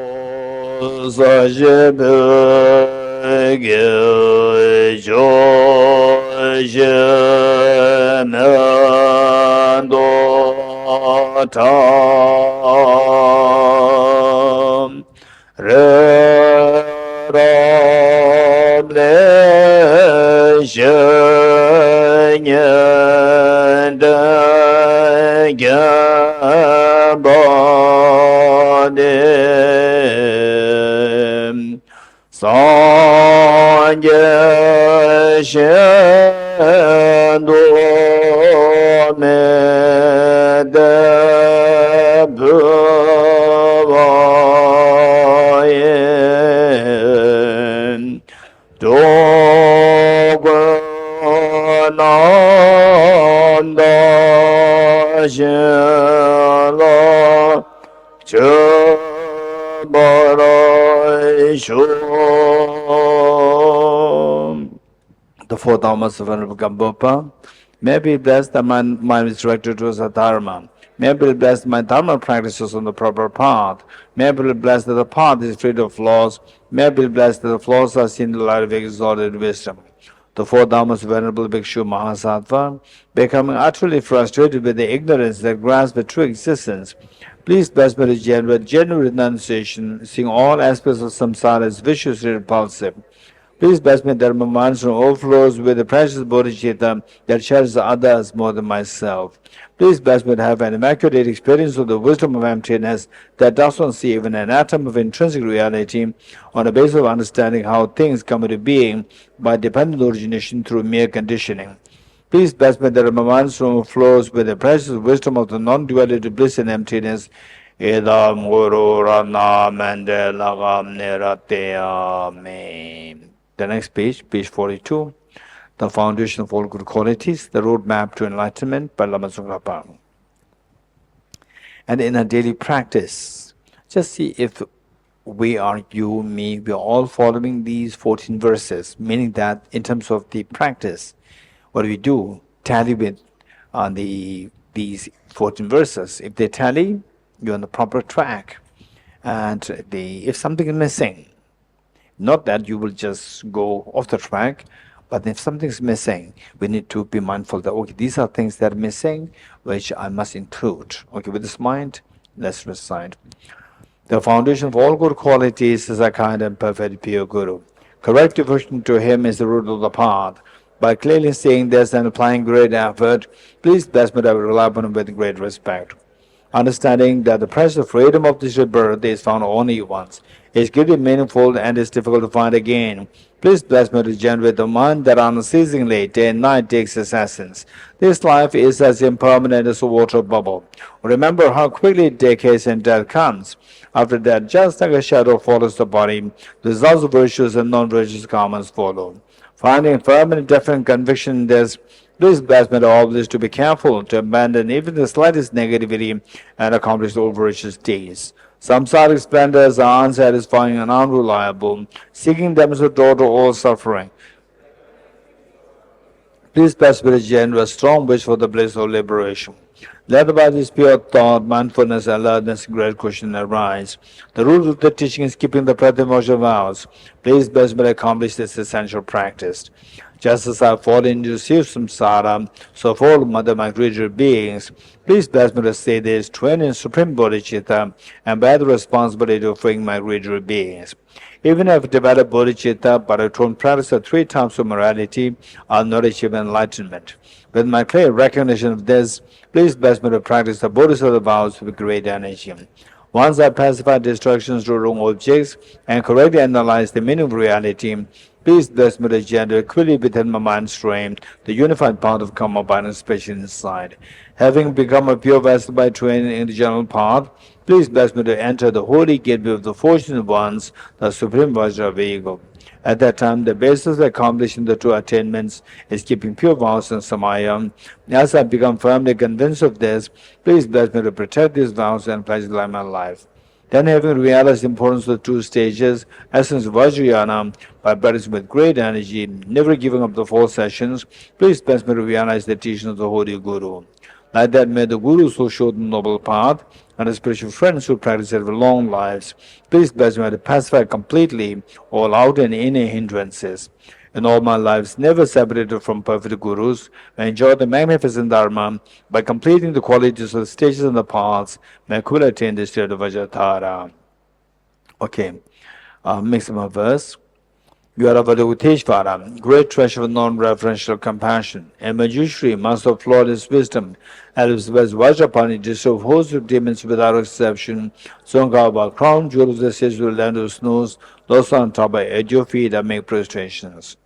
The 4 Dhammas of Venerable Gambopa. May be blessed that my mind is directed towards the Dharma. May be blessed my Dharma practices on the proper path. May be blessed that the path is free of flaws. May be blessed that the flaws are seen in the light of exalted wisdom. The 4 Dhammas of Venerable Bhikshu Mahasattva, becoming utterly frustrated with the ignorance that grasps the true existence, please bless me with genuine renunciation, seeing all aspects of samsara as viciously repulsive. Please bless me that my mind overflows with the precious bodhicitta that cherishes others more than myself. Please bless me to have an immaculate experience of the wisdom of emptiness that does not see even an atom of intrinsic reality on the basis of understanding how things come into being by dependent origination through mere conditioning. Please bless me that my mind flows with the precious wisdom of the non-duality bliss and emptiness. Edam Guru Rana Mandelagam Nirateame. The next page, page 42, the foundation of all good qualities, the roadmap to enlightenment by Lama Tsongkhapa. And in our daily practice, just see if we are you, me, we are all following these 14 verses, meaning that in terms of the practice, what we do tally with on these 14 verses. If they tally, you're on the proper track. And if something is missing, not that you will just go off the track, but if something's missing, we need to be mindful that, okay, these are things that are missing, which I must include. Okay, with this mind, let's recite. The foundation of all good qualities is a kind and perfect pure Guru. Correct devotion to him is the root of the path. By clearly seeing this and applying great effort, please bless me that I will rely upon him with great respect. Understanding that the precious freedom of this rebirth is found only once, is greatly meaningful and is difficult to find again. Please bless me to generate the mind that unceasingly day and night takes its essence. This life is as impermanent as a water bubble. Remember how quickly it decays and death comes. After that, just like a shadow follows the body, the results of virtues and non-virtuous karmas follow. Finding firm and definite conviction in this, please bless me always to be careful to abandon even the slightest negativity and accomplish all virtuous deeds. Samsaric splendors are unsatisfying and unreliable. Seeking them is a door to all suffering. Please bless me a strong wish for the bliss of liberation. Led by this pure thought, mindfulness, alertness, great question arise. The root of the teaching is keeping the pratimosha vows. Please bless me to accomplish this essential practice. Just as I fall into samsara, so fall Mother my creature beings. Please bless me to say this twin in supreme bodhicitta and bear the responsibility of freeing my creature beings. Even if I develop bodhicitta, but I don't practice the 3 types of morality, I'll not achieve enlightenment. With my clear recognition of this, please bless me to practice the bodhisattva vows with great energy. Once I pacify distractions to wrong objects and correctly analyze the meaning of reality, please bless me to generate clearly within my mind stream the unified path of karma by especially inside. Having become a pure vessel by training in the general path, please bless me to enter the holy gateway of the fortunate ones, the supreme Vajra vehicle. At that time, the basis of accomplishing the 2 attainments is keeping pure vows and samaya. As I become firmly convinced of this, please bless me to protect these vows and pledge my life. Then, having realized the importance of the 2 stages, essence Vajrayana, by practicing with great energy, never giving up the 4 sessions, please bless me to realize the teaching of the Holy Guru. Like that, may the Gurus who showed the noble path and the spiritual friends who practice it with long lives, please bless me to pacify completely all out and inner hindrances. In all my lives, never separated from perfect Gurus, I enjoy the magnificent Dharma by completing the qualities of the stages and the paths, may I could attain the state of Vajratara. Okay, maximum verse. You are Avadavuteshvara, great treasure of non-referential compassion, and Manjushri, master of flawless wisdom, Elves Vajrapani, destroy hosts of demons without exception, Songava, crown jewel of the sage will land of snows, those on top at your feet and make prostrations.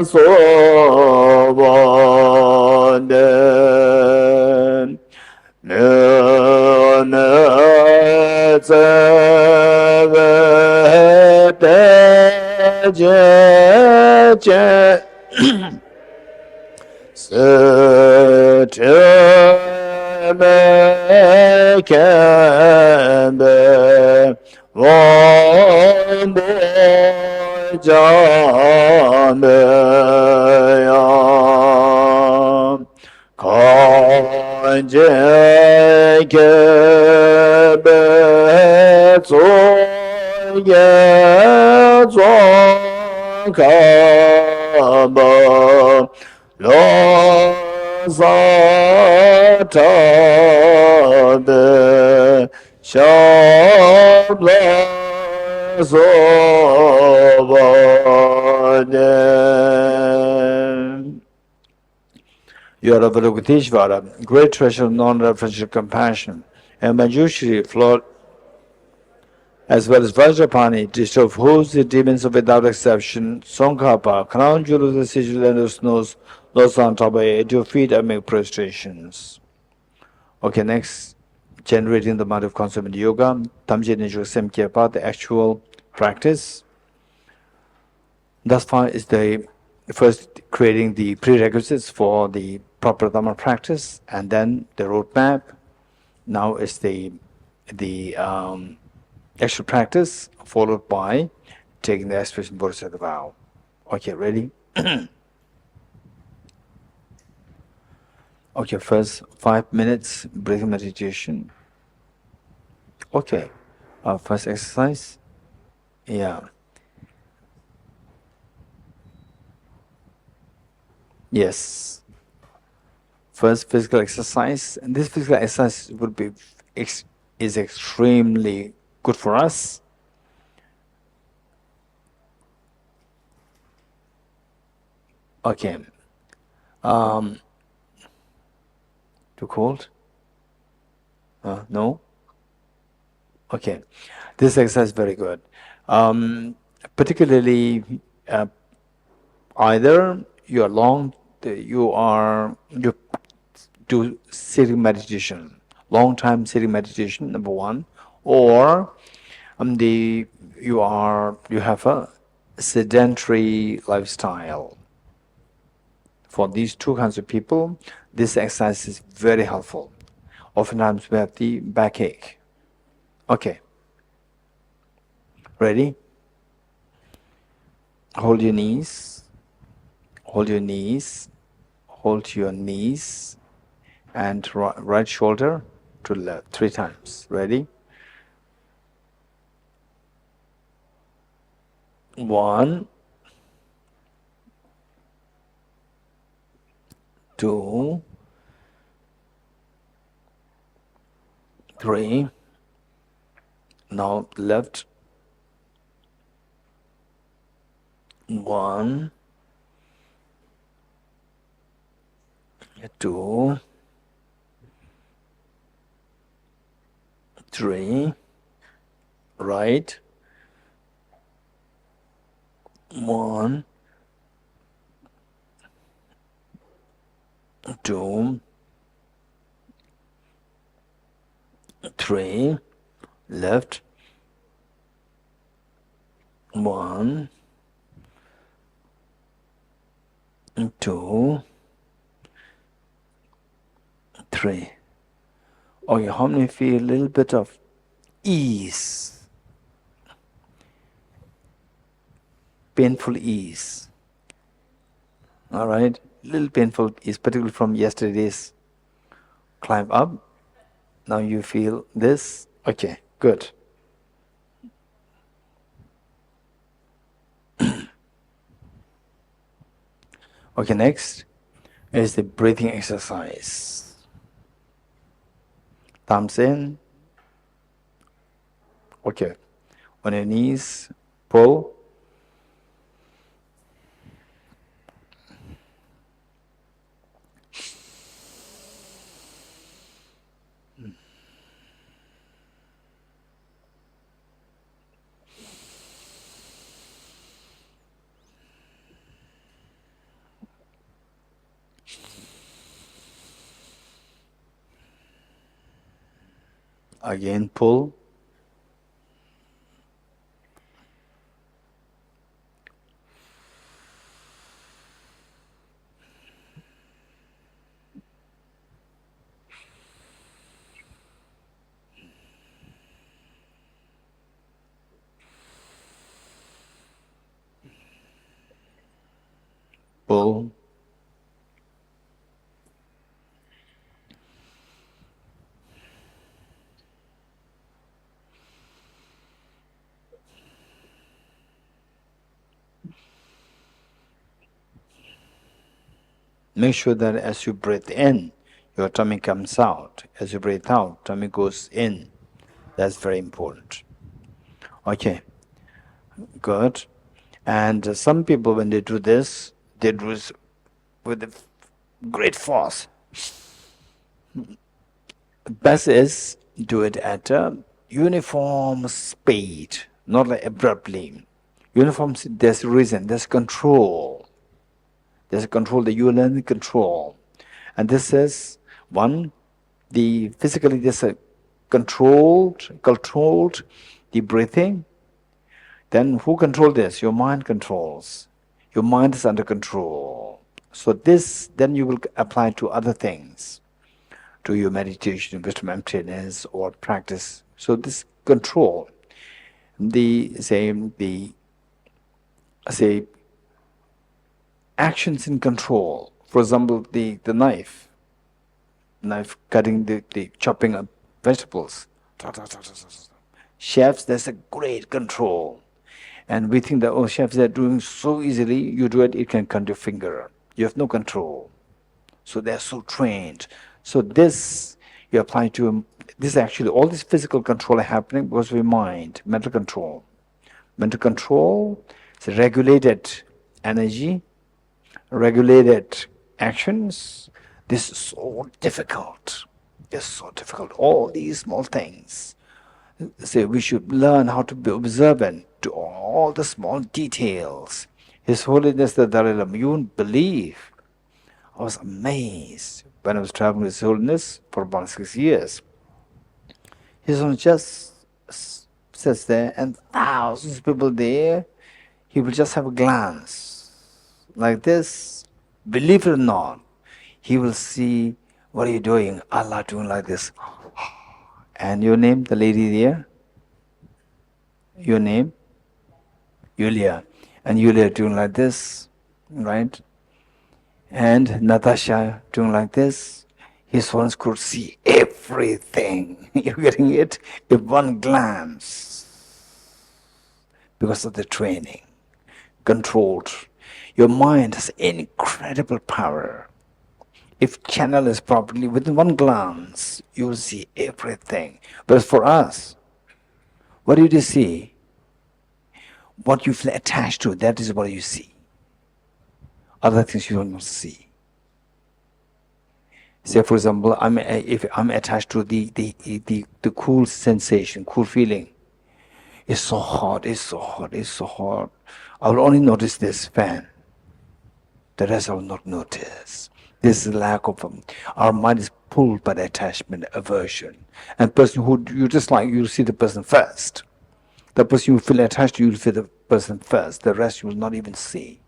sovaden nene tsevete je Seteme kembe vambo jame ya kanje kebe tsoye kaba lo sa ta de shabla so ba de. You are Avalokiteshvara, great treasure of non-referential compassion, and Manjushri, Lord, as well as Vajrapani, disturb whose the demons of without exception, Tsongkhapa, crown jewel of the sigil and the snows, Losan Tabaye, at your feet I make prostrations. Okay, next, generating the mind of concept yoga, Tamje Nijok Semkyepa, the actual practice. Thus far is the first creating the prerequisites for the proper Dhamma practice, and then the roadmap. Now is the actual practice, followed by taking the aspiration Bodhisattva vow. Okay, ready? Okay, first 5 minutes breathing meditation. Okay, first exercise. Yeah. Yes. First physical exercise, and this physical exercise would be is extremely good for us. Okay. Too cold? No? Okay. This exercise is very good. Particularly, either you do sitting meditation, long time sitting meditation, number one, or you have a sedentary lifestyle. For these two kinds of people, this exercise is very helpful. Oftentimes we have the backache. Okay. Ready? Hold your knees. Hold your knees. Hold your knees. And right shoulder to left 3 times. Ready? 1, 2, 3. Now left. 1, 2, 3. Right. 1, 2, 3. Left. 1, 2, 3. Okay, how many feel a little bit of ease? Painful ease. All right, little painful ease, particularly from yesterday's climb up. Now you feel this. Okay, good. Okay, next is the breathing exercise. Thumbs in. Okay. On your knees, pull. Again, pull. Pull. Make sure that as you breathe in, your tummy comes out. As you breathe out, tummy goes in. That's very important. Okay, good. And some people, when they do this, they do this with a great force. Best is do it at a uniform speed, not like abruptly. Uniform, there's reason, there's control. There's a control that you learn control. And this is one, the physically there's a controlled the breathing. Then who controls this? Your mind controls. Your mind is under control. So this then you will apply to other things, to your meditation, wisdom emptiness, or practice. So this control, the say actions in control. For example, the knife cutting the chopping up vegetables. Chefs, there's a great control. And we think that, oh, chefs, they're doing so easily, you do it, it can cut your finger. You have no control. So they're so trained. So this, you apply to, this actually, all this physical control happening because of your mind, mental control. Mental control is regulated energy, regulated actions. This is so difficult. It's so difficult. All these small things. So we should learn how to be observant to all the small details. His Holiness the Dalai Lama, you won't believe. I was amazed when I was traveling with His Holiness for about 6 years. His Holiness just sits there and thousands of people there. He will just have a glance like this. Believe it or not, he will see, what are you doing? Allah doing like this. And your name, the lady there? Your name? Yulia. And Yulia doing like this, right? And Natasha doing like this. His Holiness could see everything. You're getting it? In one glance. Because of the training. Controlled. Your mind has incredible power. If channel is properly, within one glance, you will see everything. But for us, what did you see? What you feel attached to, that is what you see. Other things you will not see. Say, for example, if I'm attached to the cool sensation, cool feeling, it's so hot, it's so hot, it's so hot. I will only notice this fan. The rest I will not notice. This is lack of our mind is pulled by the attachment, aversion. And person who you dislike, you'll see the person first. The person you feel attached to, you'll see the person first. The rest you will not even see.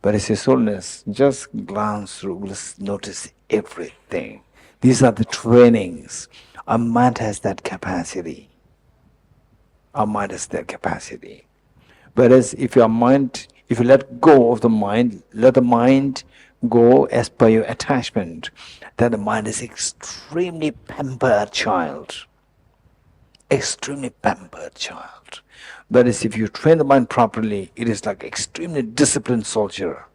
But it's His Holiness, just glance through, will notice everything. These are the trainings. Our mind has that capacity. Our mind has that capacity. Whereas if your mind, if you let go of the mind, let the mind go as per your attachment, then the mind is extremely pampered child. Extremely pampered child. Whereas if you train the mind properly, it is like extremely disciplined soldier.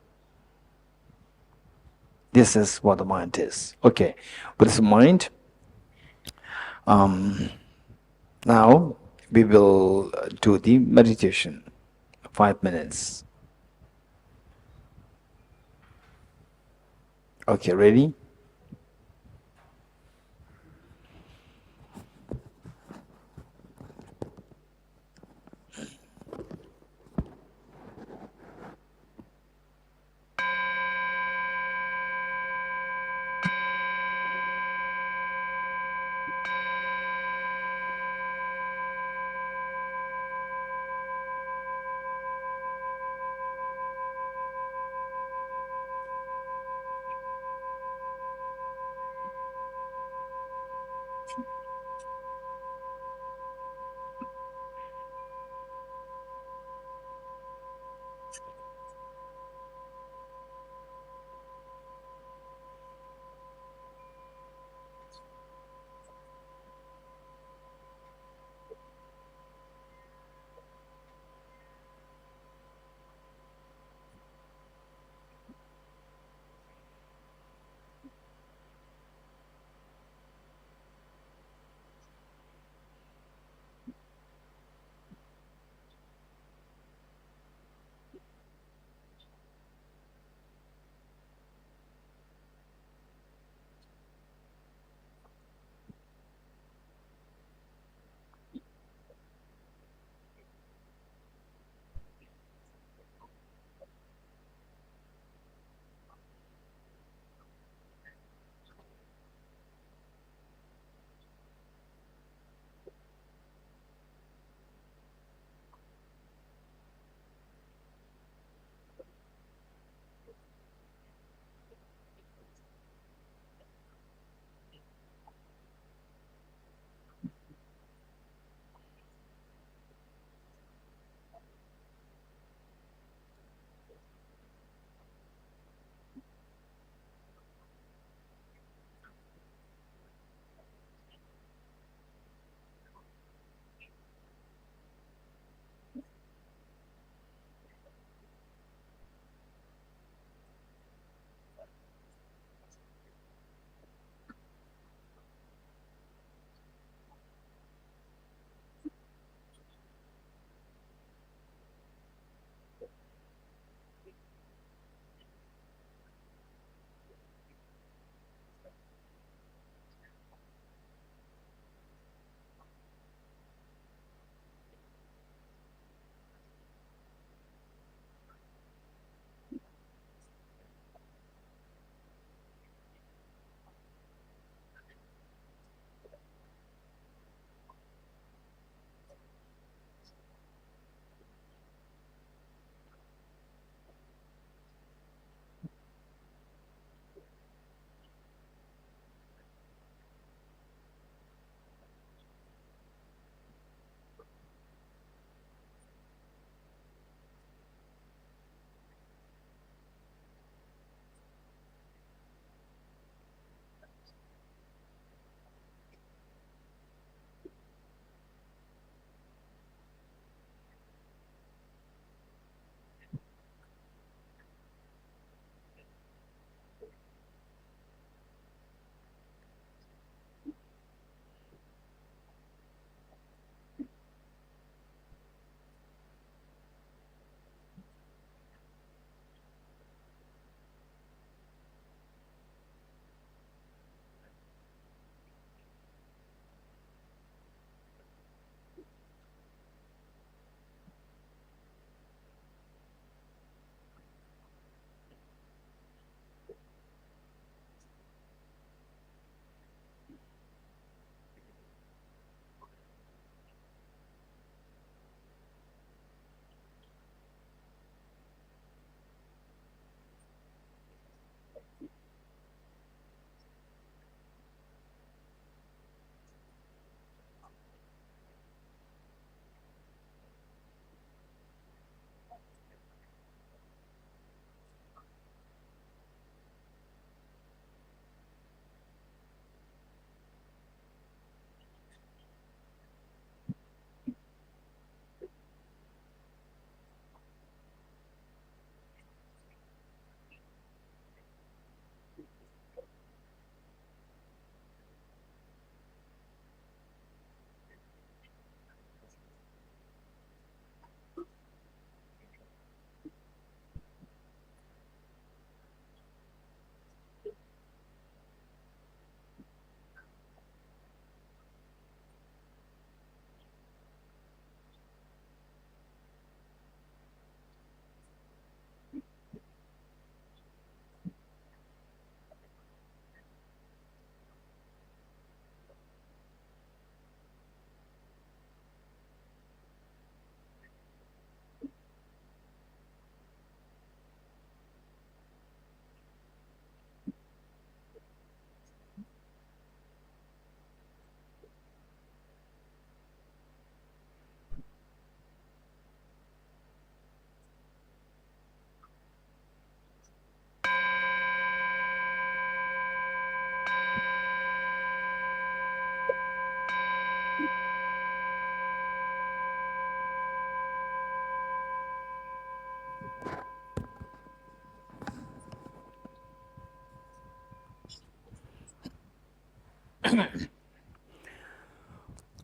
This is what the mind is. Okay, but it's mind. Now we will do the meditation. 5 minutes. Okay, ready?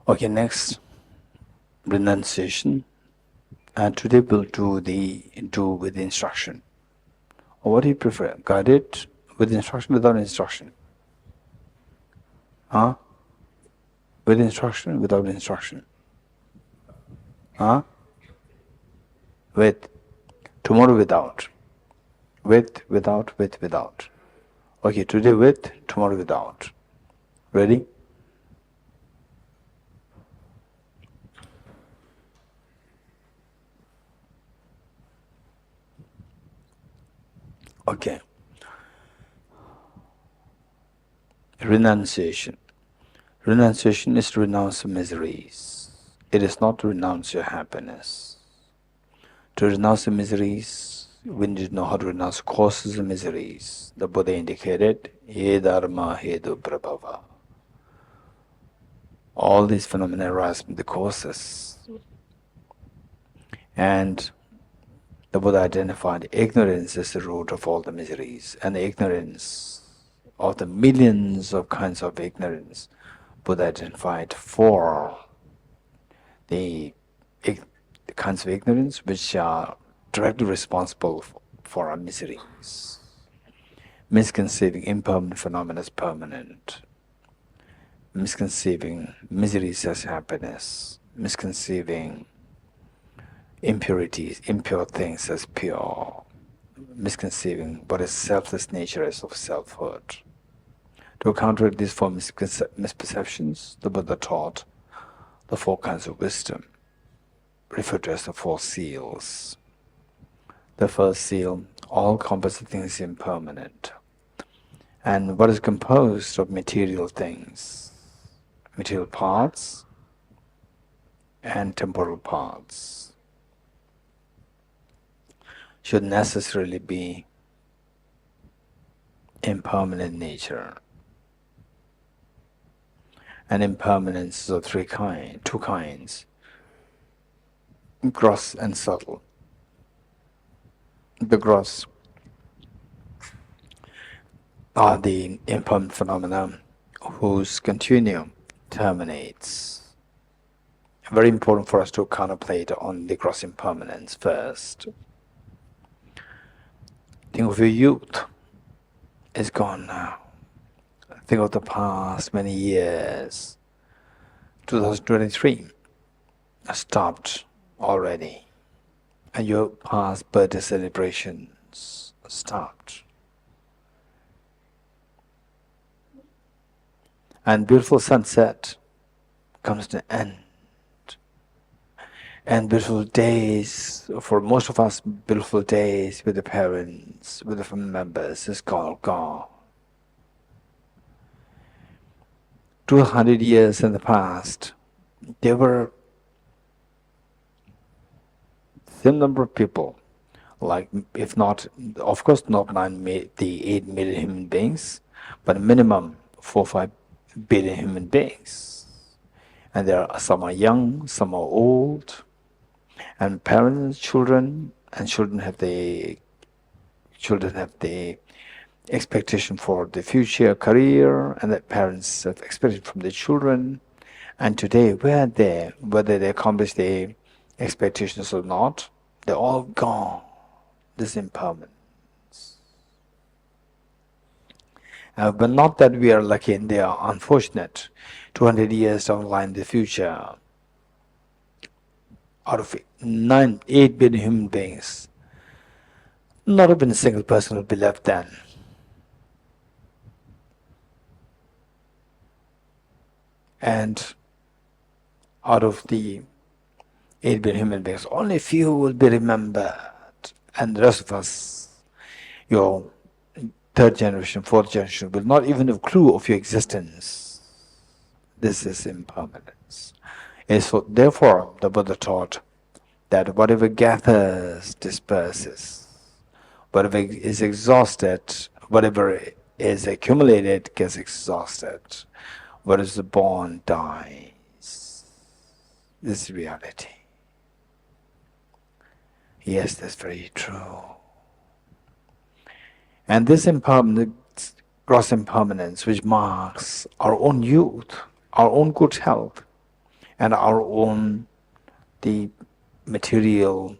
Okay, next, renunciation. And today we'll do with instruction. Or what do you prefer? Guided with instruction, without instruction? Huh? With instruction, without instruction? Huh? With. Tomorrow without. With, without, with, without. Okay, today with, tomorrow without. Ready? Okay. Renunciation. Renunciation is to renounce miseries. It is not to renounce your happiness. To renounce the miseries, we need to know how to renounce causes of miseries. The Buddha indicated, Ye dharma hedu prabhava. All these phenomena arise from the causes. And the Buddha identified ignorance as the root of all the miseries, and the ignorance of the millions of kinds of ignorance, Buddha identified four the kinds of ignorance which are directly responsible for our miseries. Misconceiving impermanent phenomena as permanent, misconceiving miseries as happiness, misconceiving impurities, impure things as pure, misconceiving what is selfless nature as of selfhood. To counter these four misperceptions, the Buddha taught the four kinds of wisdom, referred to as the four seals. The first seal, all composite things impermanent. And what is composed of material things, material parts and temporal parts, should necessarily be impermanent nature. And impermanence is of two kinds, gross and subtle. The gross are the impermanent phenomena whose continuum terminates. Very important for us to contemplate on the gross impermanence first. Think of your youth. It's gone now. Think of the past many years. 2023 has stopped already. And your past birthday celebrations stopped. And beautiful sunset comes to an end. And beautiful days, for most of us, beautiful days with the parents, with the family members, is gone. 200 years in the past, there were same number of people, like if not, of course not the 8 million human beings, but minimum 4 or 5 billion human beings. And some are young, some are old, and parents, children have the expectation for the future career, and that parents have expected from their children. And today, where are they? Whether they accomplish the expectations or not, they're all gone. This impermanence. But not that we are lucky and they are unfortunate. 200 years down the line in the future, out of 8 billion human beings, not even a single person will be left then. And out of the 8 billion human beings, only few will be remembered. And the rest of us, your third generation, fourth generation, will not even have a clue of your existence. This is impermanence. Therefore, the Buddha taught that whatever gathers disperses, whatever is exhausted, whatever is accumulated gets exhausted, what is born dies. This is reality. Yes, that's very true. And this impermanence gross impermanence which marks our own youth, our own good health, and our own the material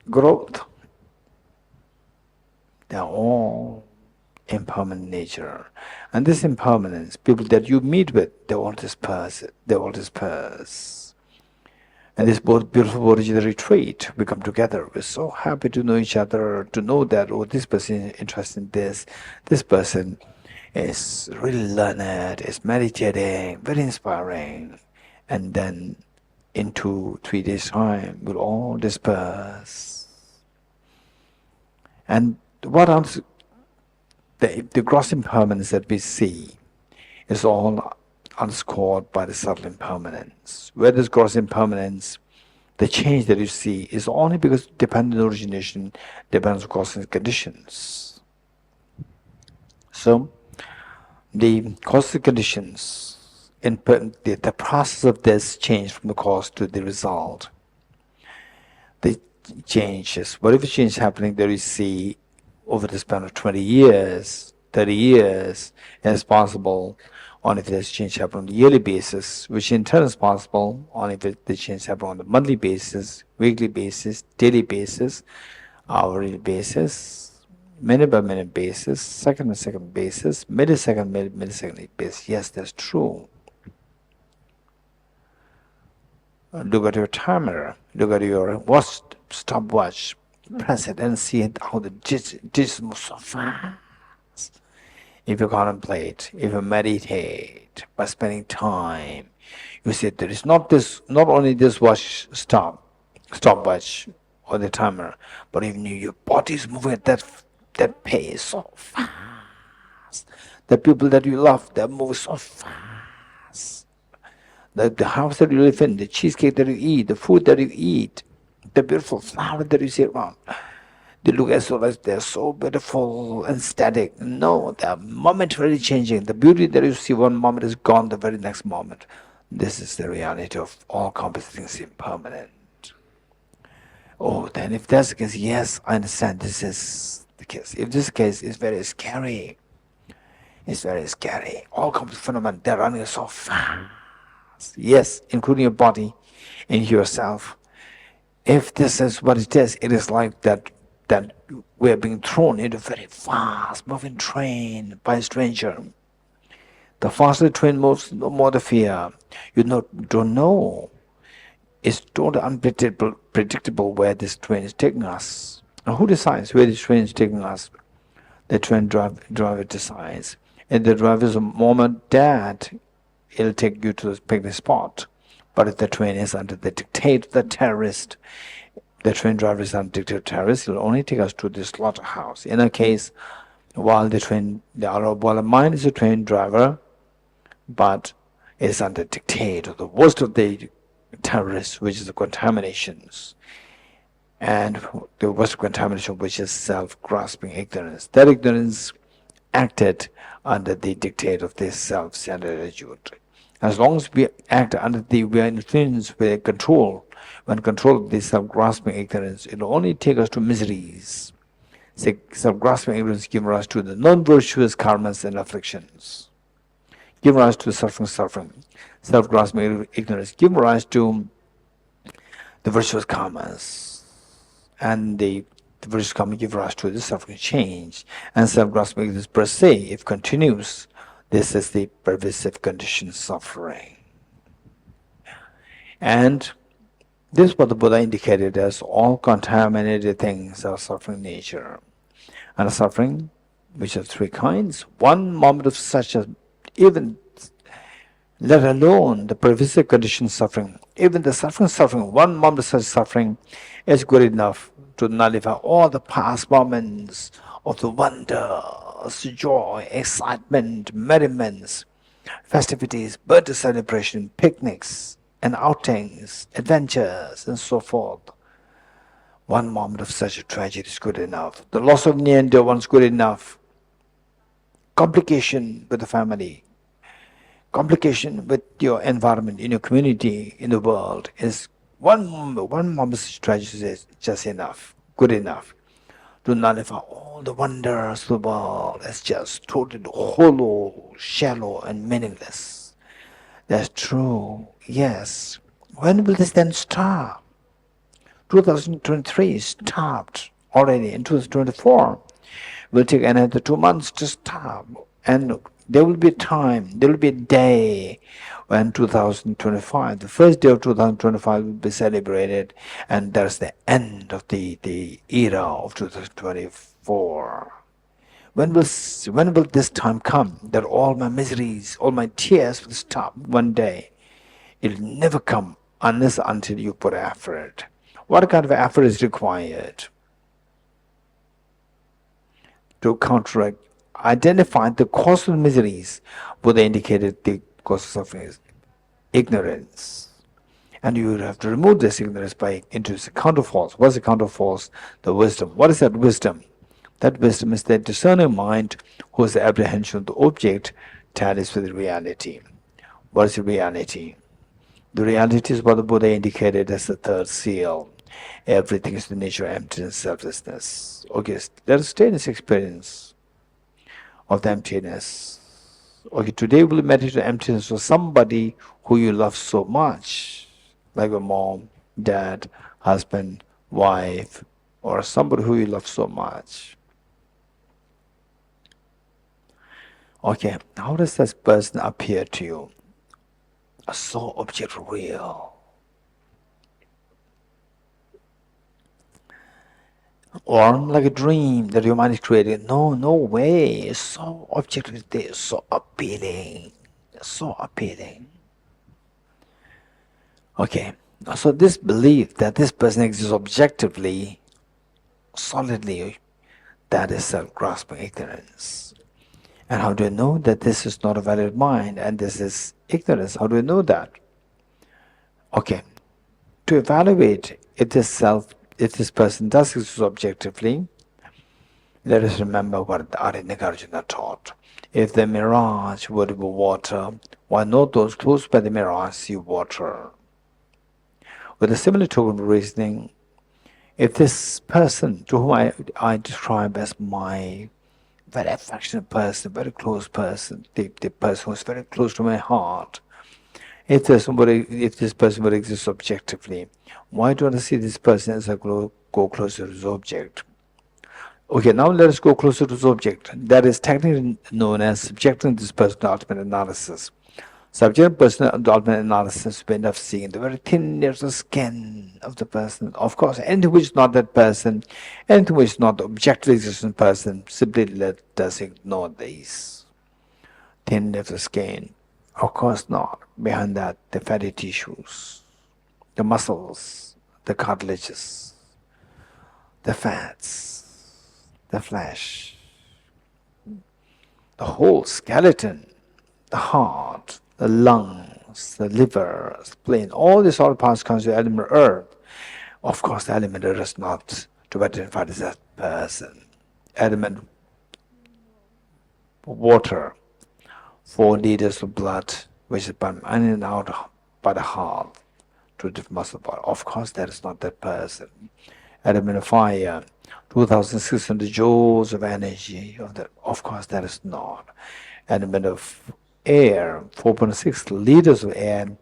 growth. They are all impermanent nature. And this impermanence, people that you meet with, they all disperse. And this beautiful Bodhi retreat, we come together. We're so happy to know each other, to know that, oh, this person is interested in this person is really learned, is meditating, very inspiring. And then in 2-3 days' time, we'll all disperse. And what else? The gross impermanence that we see is all underscored by the subtle impermanence. Where there's gross impermanence, the change that you see is only because dependent origination depends on causes conditions. So, the causes conditions, in the process of this change from the cause to the result, the changes, whatever change happening there you see over the span of 20 years, 30 years, is possible only if there's change happen on a yearly basis, which in turn is possible only if the change happen on a monthly basis, weekly basis, daily basis, hourly basis, minute by minute basis, second by second basis, millisecond basis. Yes, that's true. Look at your timer, look at your stopwatch, press it and see how the digits move so fast. If you contemplate, if you meditate, by spending time, you see there is not only this stopwatch or the timer, but even your body is moving at that pace so fast. The people that you love, they're moving so fast. The house that you live in, the cheesecake that you eat, the food that you eat, the beautiful flower that you see around, they look as though they're so beautiful and static. No, they're momentarily changing. The beauty that you see one moment is gone the very next moment. This is the reality of all complex things impermanent. Oh, then if that's the case, yes, I understand this is the case. If this case is very scary, it's very scary. All complex phenomena, they're running so fast. Yes, including your body and yourself. If this is what it is like that we're being thrown into a very fast moving train by a stranger. The faster the train moves, the more the fear. You don't know. It's totally unpredictable where this train is taking us. Now, who decides where this train is taking us? The train driver decides. And the driver is a moment that it'll take you to the picnic spot. But if the train is under the dictate of the terrorist, the train driver is under dictate of the terrorist, he'll only take us to the slaughterhouse. In a case, while the mind is a train driver, but is under dictate of the worst of the terrorists, which is the contaminations. And the worst contamination, which is self-grasping ignorance. That ignorance acted under the dictate of this self-centered attitude. As long as we act we are influenced with control, when control of this self-grasping ignorance, it will only take us to miseries. Self-grasping ignorance gives rise to the non-virtuous karmas and afflictions. Give rise to suffering. Self-grasping ignorance gives rise to the virtuous karmas. And the virtuous karma give rise to the suffering change. And self-grasping ignorance per se, if continues, this is the pervasive condition suffering. And this is what the Buddha indicated as all contaminated things are suffering nature. And suffering, which are three kinds. One moment of such as, even let alone the pervasive condition suffering, even the suffering, one moment of such suffering is good enough to nullify all the past moments of the wonders, joy, excitement, merriments, festivities, birthday celebration, picnics, and outings, adventures, and so forth. One moment of such a tragedy is good enough. The loss of near and dear ones good enough. Complication with the family, complication with your environment, in your community, in the world, is one moment of such tragedy is just enough, good enough to nullify all all the wonders of the world is just totally hollow, shallow, and meaningless. That's true, yes. When will this then stop? 2023 stopped already. In 2024 will take another 2 months to stop, and there will be a time, there will be a day when 2025, the first day of 2025 will be celebrated, and that's the end of the era of 2024. When will this time come that all my miseries, all my tears will stop one day? It'll never come unless until you put effort. What kind of effort is required to counteract, identify the cause of miseries? Buddha indicated the causes of ignorance. And you have to remove this ignorance by introducing counterforce. What's the counterforce? The wisdom. What is that wisdom? That wisdom is the discerning mind whose apprehension of the object tallies with the reality. What is the reality? The reality is what the Buddha indicated as the third seal. Everything is the nature of emptiness, selflessness. Okay, let us stay in this experience of the emptiness. Okay, today we'll meditate on emptiness for somebody who you love so much, like a mom, dad, husband, wife, or somebody who you love so much. Okay, how does this person appear to you? So object real. Or like a dream that your mind is creating. No way. It's so objectively there, so appealing. So appealing. Okay, so this belief that this person exists objectively, solidly, that is self-grasping ignorance. And how do I know that this is not a valid mind and this is ignorance? How do I know that? Okay, to evaluate if this person does exist objectively, let us remember what Adi Nagarjuna taught. If the mirage were to be water, why not those close by the mirage see water? With a similar token of reasoning, if this person to whom I describe as my very affectionate person, very close person, the person who is very close to my heart, if this person would exist objectively, why don't I see this person as I go closer to the object? Okay, now let us go closer to the object. That is technically known as subjecting this person to ultimate analysis. Subject personal ultimate analysis will end up seeing the very thin layers of skin of the person. Of course, anything which is not that person, anything which is not the objectively existent person, simply let us ignore these thin layers of skin. Of course not. Behind that, the fatty tissues, the muscles, the cartilages, the fats, the flesh, the whole skeleton, the heart, the lungs, the liver, spleen, all these all parts constitute the element of earth. Of course, the element of earth is not to be identified as that person. Element water, 4 liters of blood, which is pumped in and out by the heart to the muscle body. Of course, that is not that person. Element of fire, 2,600 joules of energy. Of course, that is not. Element of air, 4.6 liters of air,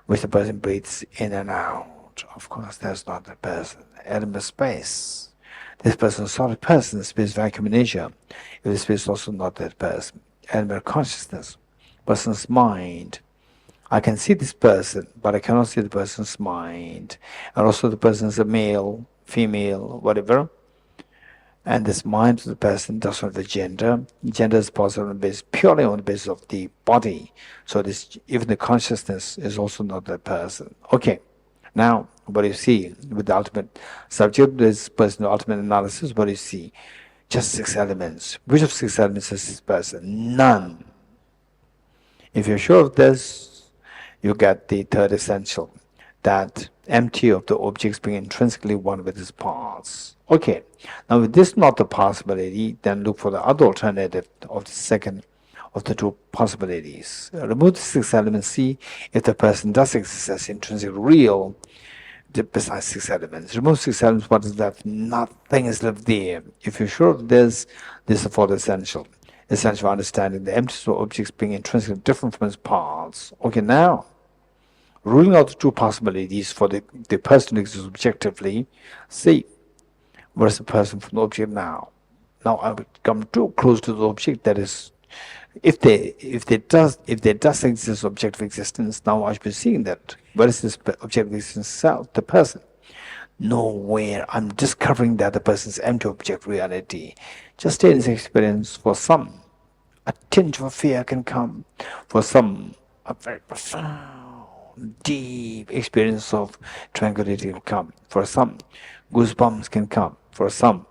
which the person breathes in and out. Of course, that's not the person. Element of space. This person is a solid person, space vacuum in nature. If the space is also not that person. Element of consciousness. Person's mind. I can see this person, but I cannot see the person's mind. And also the person is a male, female, whatever. And this mind of the person does not have the gender. Gender is possible purely on the basis of the body. So even the consciousness is also not that person. Okay, now what do you see with the ultimate subject, this personal ultimate analysis? What do you see? Just 6 elements. Which of 6 elements is this person? None. If you're sure of this, you get the third essential, that empty of the objects being intrinsically one with its parts. Okay, now if this is not the possibility, then look for the other alternative of the second of the 2 possibilities. Remove the 6 elements, see if the person does exist as intrinsically real, besides 6 elements. Remove 6 elements, what is left? Nothing is left there. If you're sure of this, this is the fourth essential. Essential for understanding the emptiness of objects being intrinsically different from its parts. Okay, now, ruling out the two possibilities for the person who exists objectively, see, what is the person from the object now? Now I would come too close to the object, that is, if there does exist objective existence, now I should be seeing that. Where is this objective existence self, the person? Nowhere. I'm discovering that the person's empty object reality. Just in this experience, for some, a tinge of fear can come. For some, a very profound, deep experience of tranquility will come. For some, goosebumps can come. For some,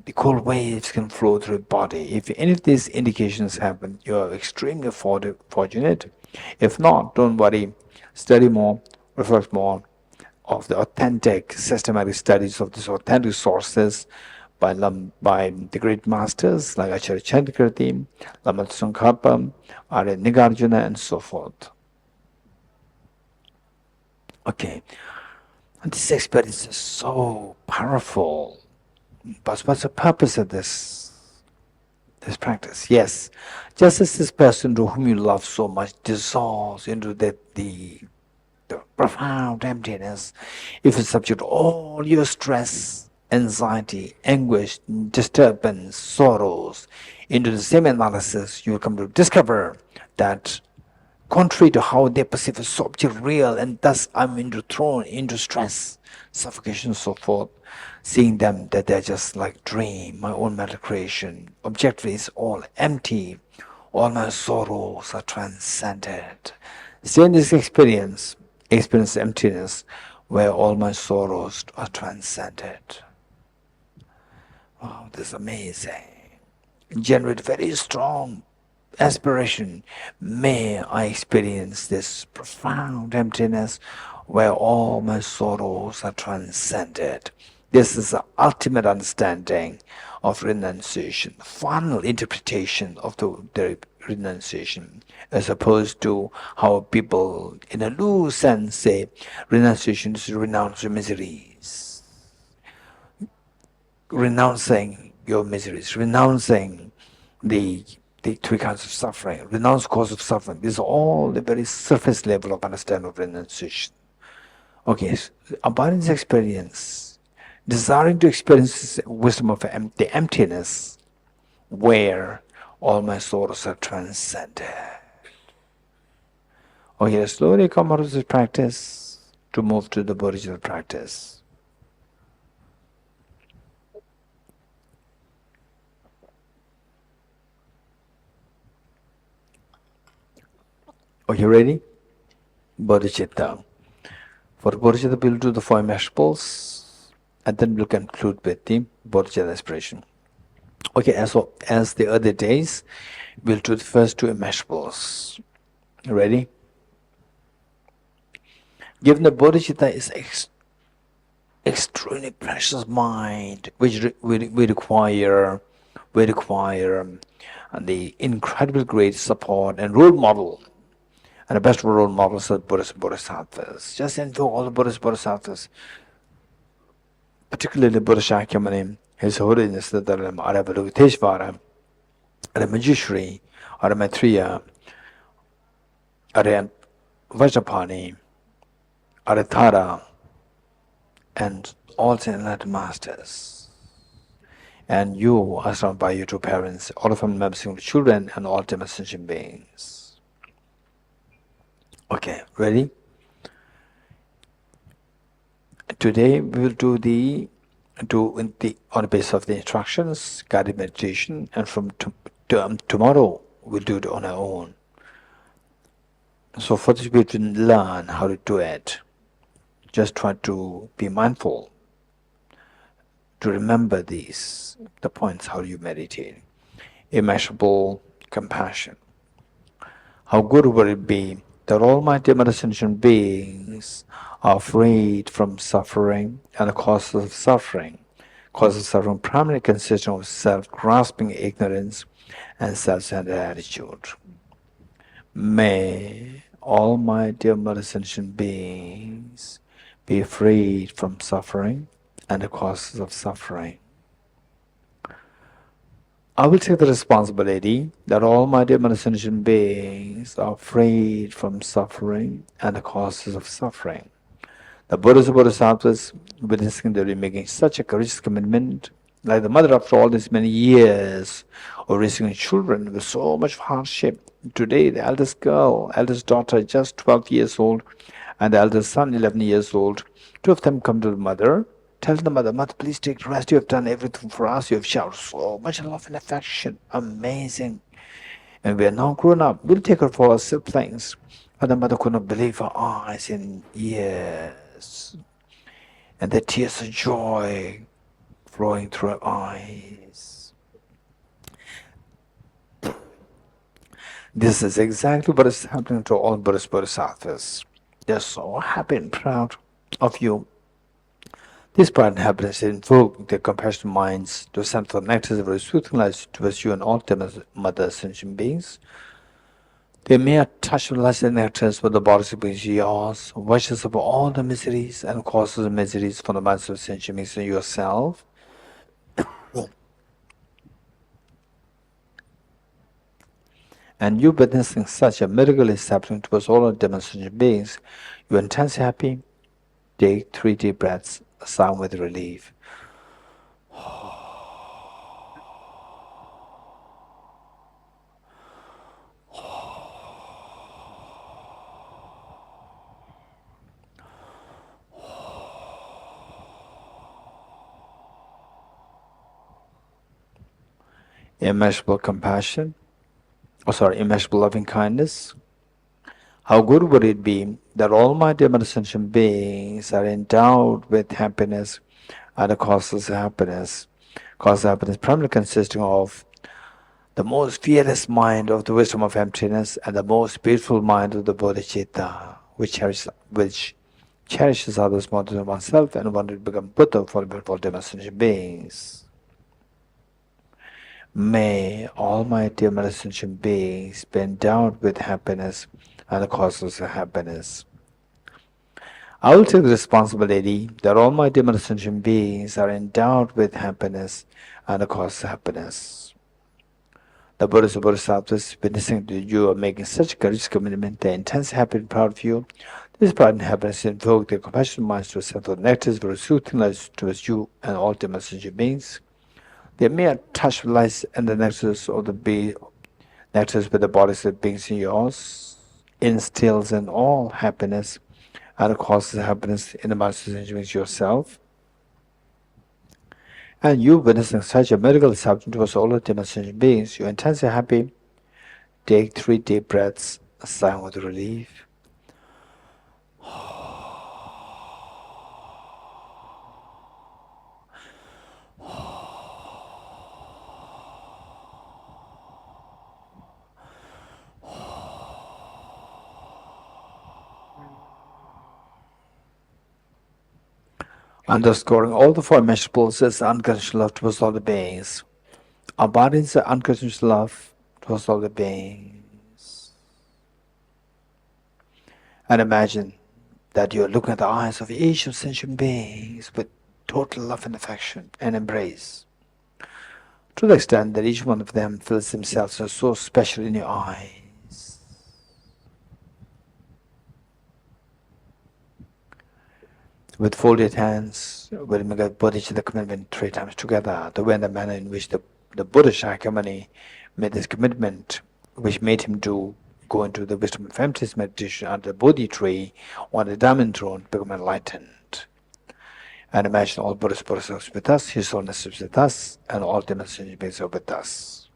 the cold waves can flow through the body. If any of these indications happen, you are extremely fortunate. If not, don't worry. Study more, reflect more of the authentic systematic studies of these authentic sources by the great masters like Acharya Chandrakirti, Lama Tsongkhapa, Arya Nagarjuna, and so forth. Okay, and this experience is so powerful. But what's the purpose of this practice? Yes, just as this person to whom you love so much dissolves into the profound emptiness, if you subject all your stress, anxiety, anguish, disturbance, sorrows into the same analysis, you will come to discover that contrary to how they perceive a subject real, and thus I'm thrown into stress, suffocation, so forth, seeing them that they're just like dream, my own mental creation. Objectively, it's all empty. All my sorrows are transcended. Stay in this experience emptiness, where all my sorrows are transcended. Wow, this is amazing. Generate very strong aspiration. May I experience this profound emptiness where all my sorrows are transcended. This is the ultimate understanding of renunciation, final interpretation of the renunciation, as opposed to how people in a loose sense say renunciation is to renounce your miseries. Renouncing your miseries, renouncing the three kinds of suffering, renounce cause of suffering. This is all the very surface level of understanding of renunciation. Okay, so abundance experience, desiring to experience wisdom of the emptiness, where all my sorrows are transcended. Okay, slowly come out of this practice to move to the Bodhisattva practice. Are you ready? Bodhicitta. For Bodhicitta, we'll do the 4 immeasurables, and then we'll conclude with the Bodhicitta aspiration. Okay, as the other days, we'll do the first 2 immeasurables. Ready? Given the Bodhicitta is extremely precious mind, which we require the incredible great support and role model. And the best role models are Buddhist Bodhisattvas. Just invoke all the Buddhist Bodhisattvas, particularly Buddha Shakyamuni, His Holiness the Dalai Lama, Arya Avalokiteshvara, Arya Manjushri, Arya Maitreya, Arya Vajrapani, Arya Thara, and all the enlightened masters. And you are surrounded by your 2 parents, all of them members, children, and all ultimate sentient beings. Okay, ready? Today we will do on the basis of the instructions, guided meditation, and from tomorrow we'll do it on our own. So for this we have to learn how to do it. Just try to be mindful, to remember the points how you meditate. Immeasurable compassion. How good would it be that all my dear sentient beings are freed from suffering and the causes of suffering. Causes of suffering primarily consisting of self-grasping ignorance and self-centered attitude. May all my dear sentient beings be be freed from suffering and the causes of suffering. I will take the responsibility that all my dear sentient beings are freed from suffering and the causes of suffering. The Buddhas and Bodhisattvas witnessing they were making such a courageous commitment, like the mother after all these many years of raising children with so much hardship. Today the eldest girl, eldest daughter just 12 years old, and the eldest son 11 years old, two of them come to the mother, tell the mother, "Mother, please take rest. You have done everything for us. You have showered so much love and affection. Amazing. And we are now grown up. We'll take her for our siblings." And the mother could not believe her eyes in years. And the tears of joy flowing through her eyes. This is exactly what is happening to all Buddhist Bodhisattvas. They're so happy and proud of you. This pride and happiness invoke their compassionate minds to send for nectar of soothing light towards you and all mother sentient beings. They may touch the light and nectars with the bodies of beings yours, washes of all the miseries and causes of miseries from the minds of sentient beings and yourself. And you witnessing such a miracle is happening towards all the demonstration beings, you are intensely happy. Take 3 deep breaths, a sound with relief. Immeasurable compassion, immeasurable loving kindness. How good would it be that all my dear sentient beings are endowed with happiness and the causes of happiness. Cause of happiness primarily consisting of the most fearless mind of the wisdom of emptiness and the most beautiful mind of the bodhicitta, which cherishes others more than oneself and wanted to become Buddha for beautiful demonstration beings. May all my dear sentient beings be endowed with happiness and the causes of happiness. I will take the responsibility that all my dear sentient beings are endowed with happiness and the causes of happiness. The Buddhas and Bodhisattvas witnessing that you are making such a courageous commitment, they are intensely happy and proud of you. This pride and happiness invoke their compassionate minds to send the nectars for soothing light towards you and all dear sentient beings. They may touch lights and the nectars of the nectars with the bodies of beings in yours, instills in all happiness and causes happiness in the minds of sentient beings yourself. And you witnessing such a miracle is happening towards all of the sentient beings, you are intensely happy. Take 3 deep breaths, a sigh with relief. Underscoring all the 4 immeasurables as unconditional love towards all the beings. Abiding the unconditional love towards all the beings. And imagine that you are looking at the eyes of each of sentient beings with total love and affection and embrace. To the extent that each one of them feels themselves as so special in your eyes. With folded hands, we'll make a bodhicitta commitment 3 times together, the way and the manner in which the Buddha Shakyamuni made this commitment, which made him to go into the wisdom of emptiness meditation under the Bodhi tree on the diamond throne, become enlightened. And imagine all Buddhas Bodhisattvas with us, His Holiness is with us, and all demonstration beings are with us.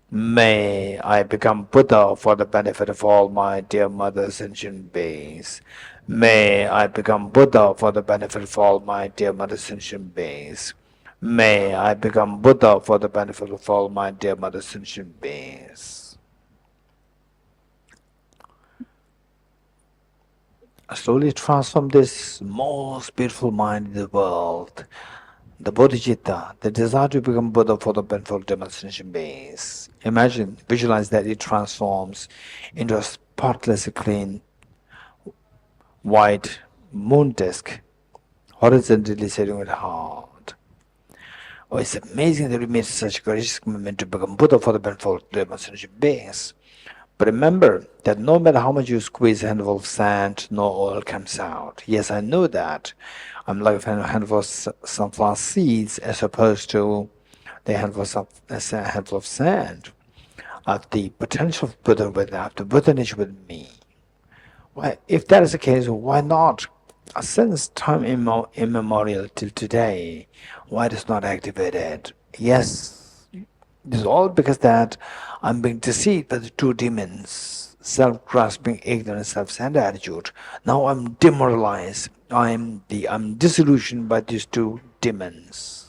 May I become Buddha for the benefit of all my dear mothers and sentient beings. May I become Buddha for the benefit of all my dear mothers and sentient beings. May I become Buddha for the benefit of all my dear mothers and sentient beings. Slowly transform this most beautiful mind in the world, the bodhicitta, the desire to become Buddha for the benefit of demonstration beings. Imagine, visualize that it transforms into a spotlessly clean, white, moon disk, horizontally sitting with heart. Oh, it's amazing that we made such a courageous commitment to become Buddha for the benefit of sentient beings. But remember that no matter how much you squeeze a handful of sand, no oil comes out. Yes, I know that. I'm like a handful of sunflower seeds as opposed to the handful of sand. The potential of Buddha without the Buddha nature with me. Why, if that is the case, why not? Since time immemorial till today, why it is not activated? Yes, this is all because that I'm being deceived by the two demons, self-grasping, ignorant, self-centered attitude. Now I'm demoralized. I'm disillusioned by these two demons.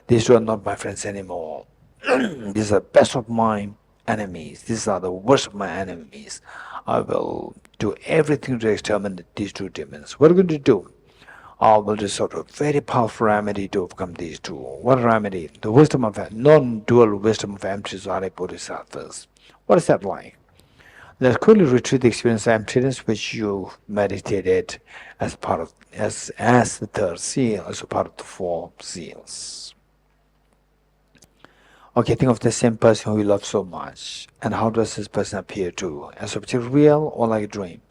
These two are not my friends anymore. These are the best of my enemies. These are the worst of my enemies. I will do everything to exterminate these two demons. What are we going to do? I will resort to a very powerful remedy to overcome these two. What remedy? The wisdom of non-dual wisdom of emptiness or bodhisattvas. What is that like? Let's quickly retrieve the experience of emptiness which you meditated as part of as the third seal, as a part of the four seals. Okay, think of the same person who you love so much. And how does this person appear to you? As object real or like a dream?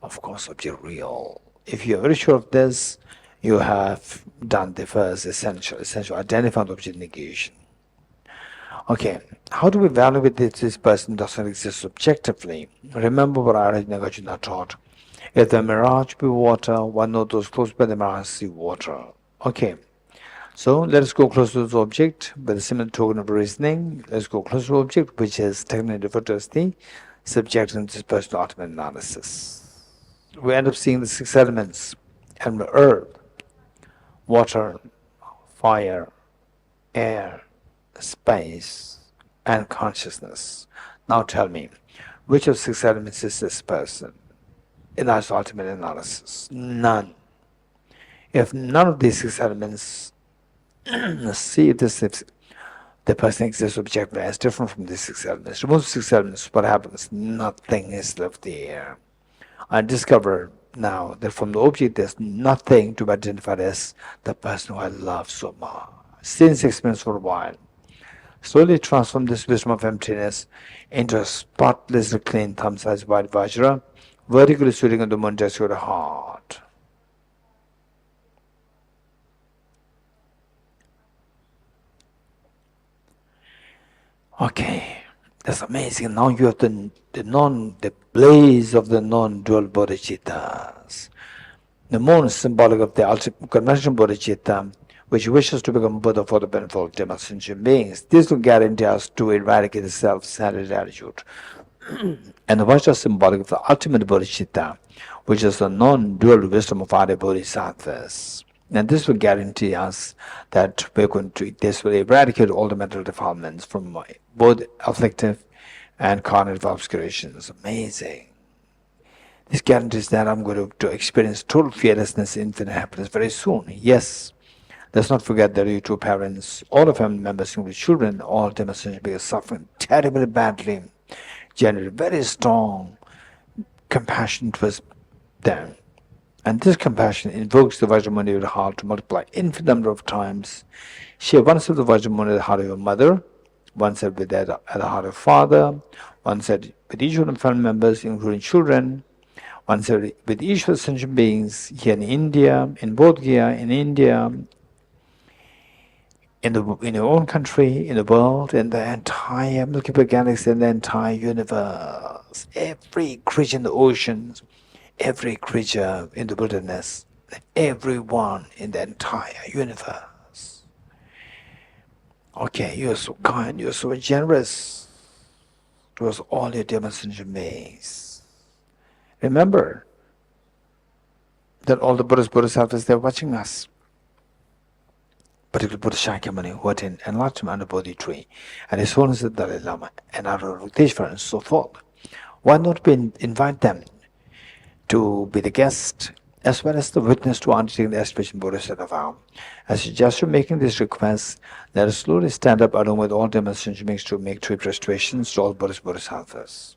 Of course, object real. If you're very sure of this, you have done the first essential identify the object negation. Okay, how do we evaluate this person doesn't exist subjectively? Remember what Nagarjuna taught. If the mirage be water, one knows those close by the mirage see water. Okay. So let us go close to the object with a similar token of reasoning. Let's go close to the object, which is technically referred to as the subject in this personal ultimate analysis. We end up seeing the 6 elements: and earth, water, fire, air, space, and consciousness. Now tell me, which of 6 elements is this person in our ultimate analysis? None. If none of these 6 elements see this, if the person exists objectively as different from these 6 elements. Remove 6 elements, what happens? Nothing is left there. I discover now that from the object there's nothing to be identified as the person who I love so much. Since experience for a while, slowly transform this wisdom of emptiness into a spotless, clean, thumb-sized white vajra, vertically sitting on the monastery of the heart. Okay, that's amazing. Now you have the blaze of the non-dual bodhicittas. The moon is symbolic of the ultimate conventional bodhicitta, which wishes to become Buddha for the benefit of demon sentient beings. This will guarantee us to eradicate the self-centered attitude. And the Vajra is symbolic of the ultimate bodhicitta, which is the non-dual wisdom of other bodhisattvas. And this will guarantee us that this will eradicate all the mental defilements from both afflictive and cognitive obscurations. Amazing. This guarantees that I'm going to experience total fearlessness, infinite happiness very soon. Yes. Let's not forget that your two parents, all the family members, including children, all demonstrated because suffering terribly badly, generated very strong compassion towards them. And this compassion invokes the Vajramuni of the heart to multiply infinite number of times. Share one set of the Vajramuni at the heart of your mother, one set with that at the heart of father, one set with each of the family members, including children, one set with each of the sentient beings here in India, in Bodh Gaya, in India, in your own country, in the world, in the entire Milky Way galaxy, in the entire universe, every creature in the oceans, every creature in the wilderness, everyone in the entire universe. Okay, you're so kind, you're so generous towards all your demon sentient beings. Remember that all the Buddhas, Bodhisattvas, they're watching us. Particularly Buddha Shakyamuni, who attained enlightenment under Bodhi tree, and His Holiness the Dalai Lama, and Arukteshvara, and so forth. Why not invite them to be the guest as well as the witness to undertaking the aspiration Bodhisattva vow? As you just making this request, let us slowly stand up along with all demonstration beings to make 3 prostrations to all Buddhas, Bodhisattvas.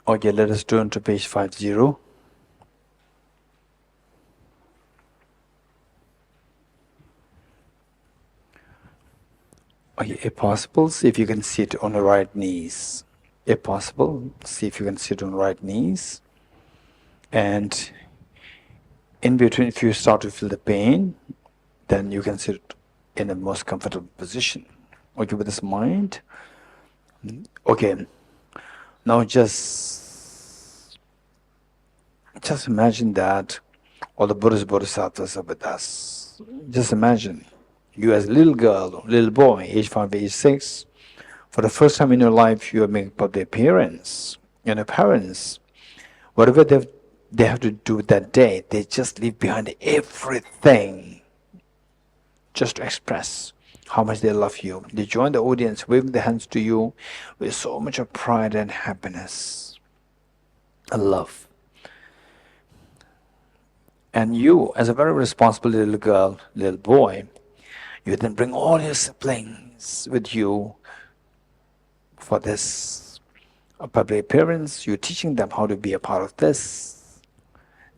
Okay, let us turn to page 50. Okay, if possible, see if you can sit on the right knees. If possible, see if you can sit on the right knees. And in between, if you start to feel the pain, then you can sit in the most comfortable position. Okay, with this mind. Okay, now just imagine that all the Buddhas, Bodhisattvas are with us. Just imagine you as a little girl, little boy, age 5, age 6, for the first time in your life you are making public appearance. And your parents, whatever they have to do that day, they just leave behind everything just to express how much they love you. They join the audience, waving their hands to you with so much of pride and happiness and love. And you, as a very responsible little girl, little boy, you then bring all your siblings with you for this public appearance. You're teaching them how to be a part of this.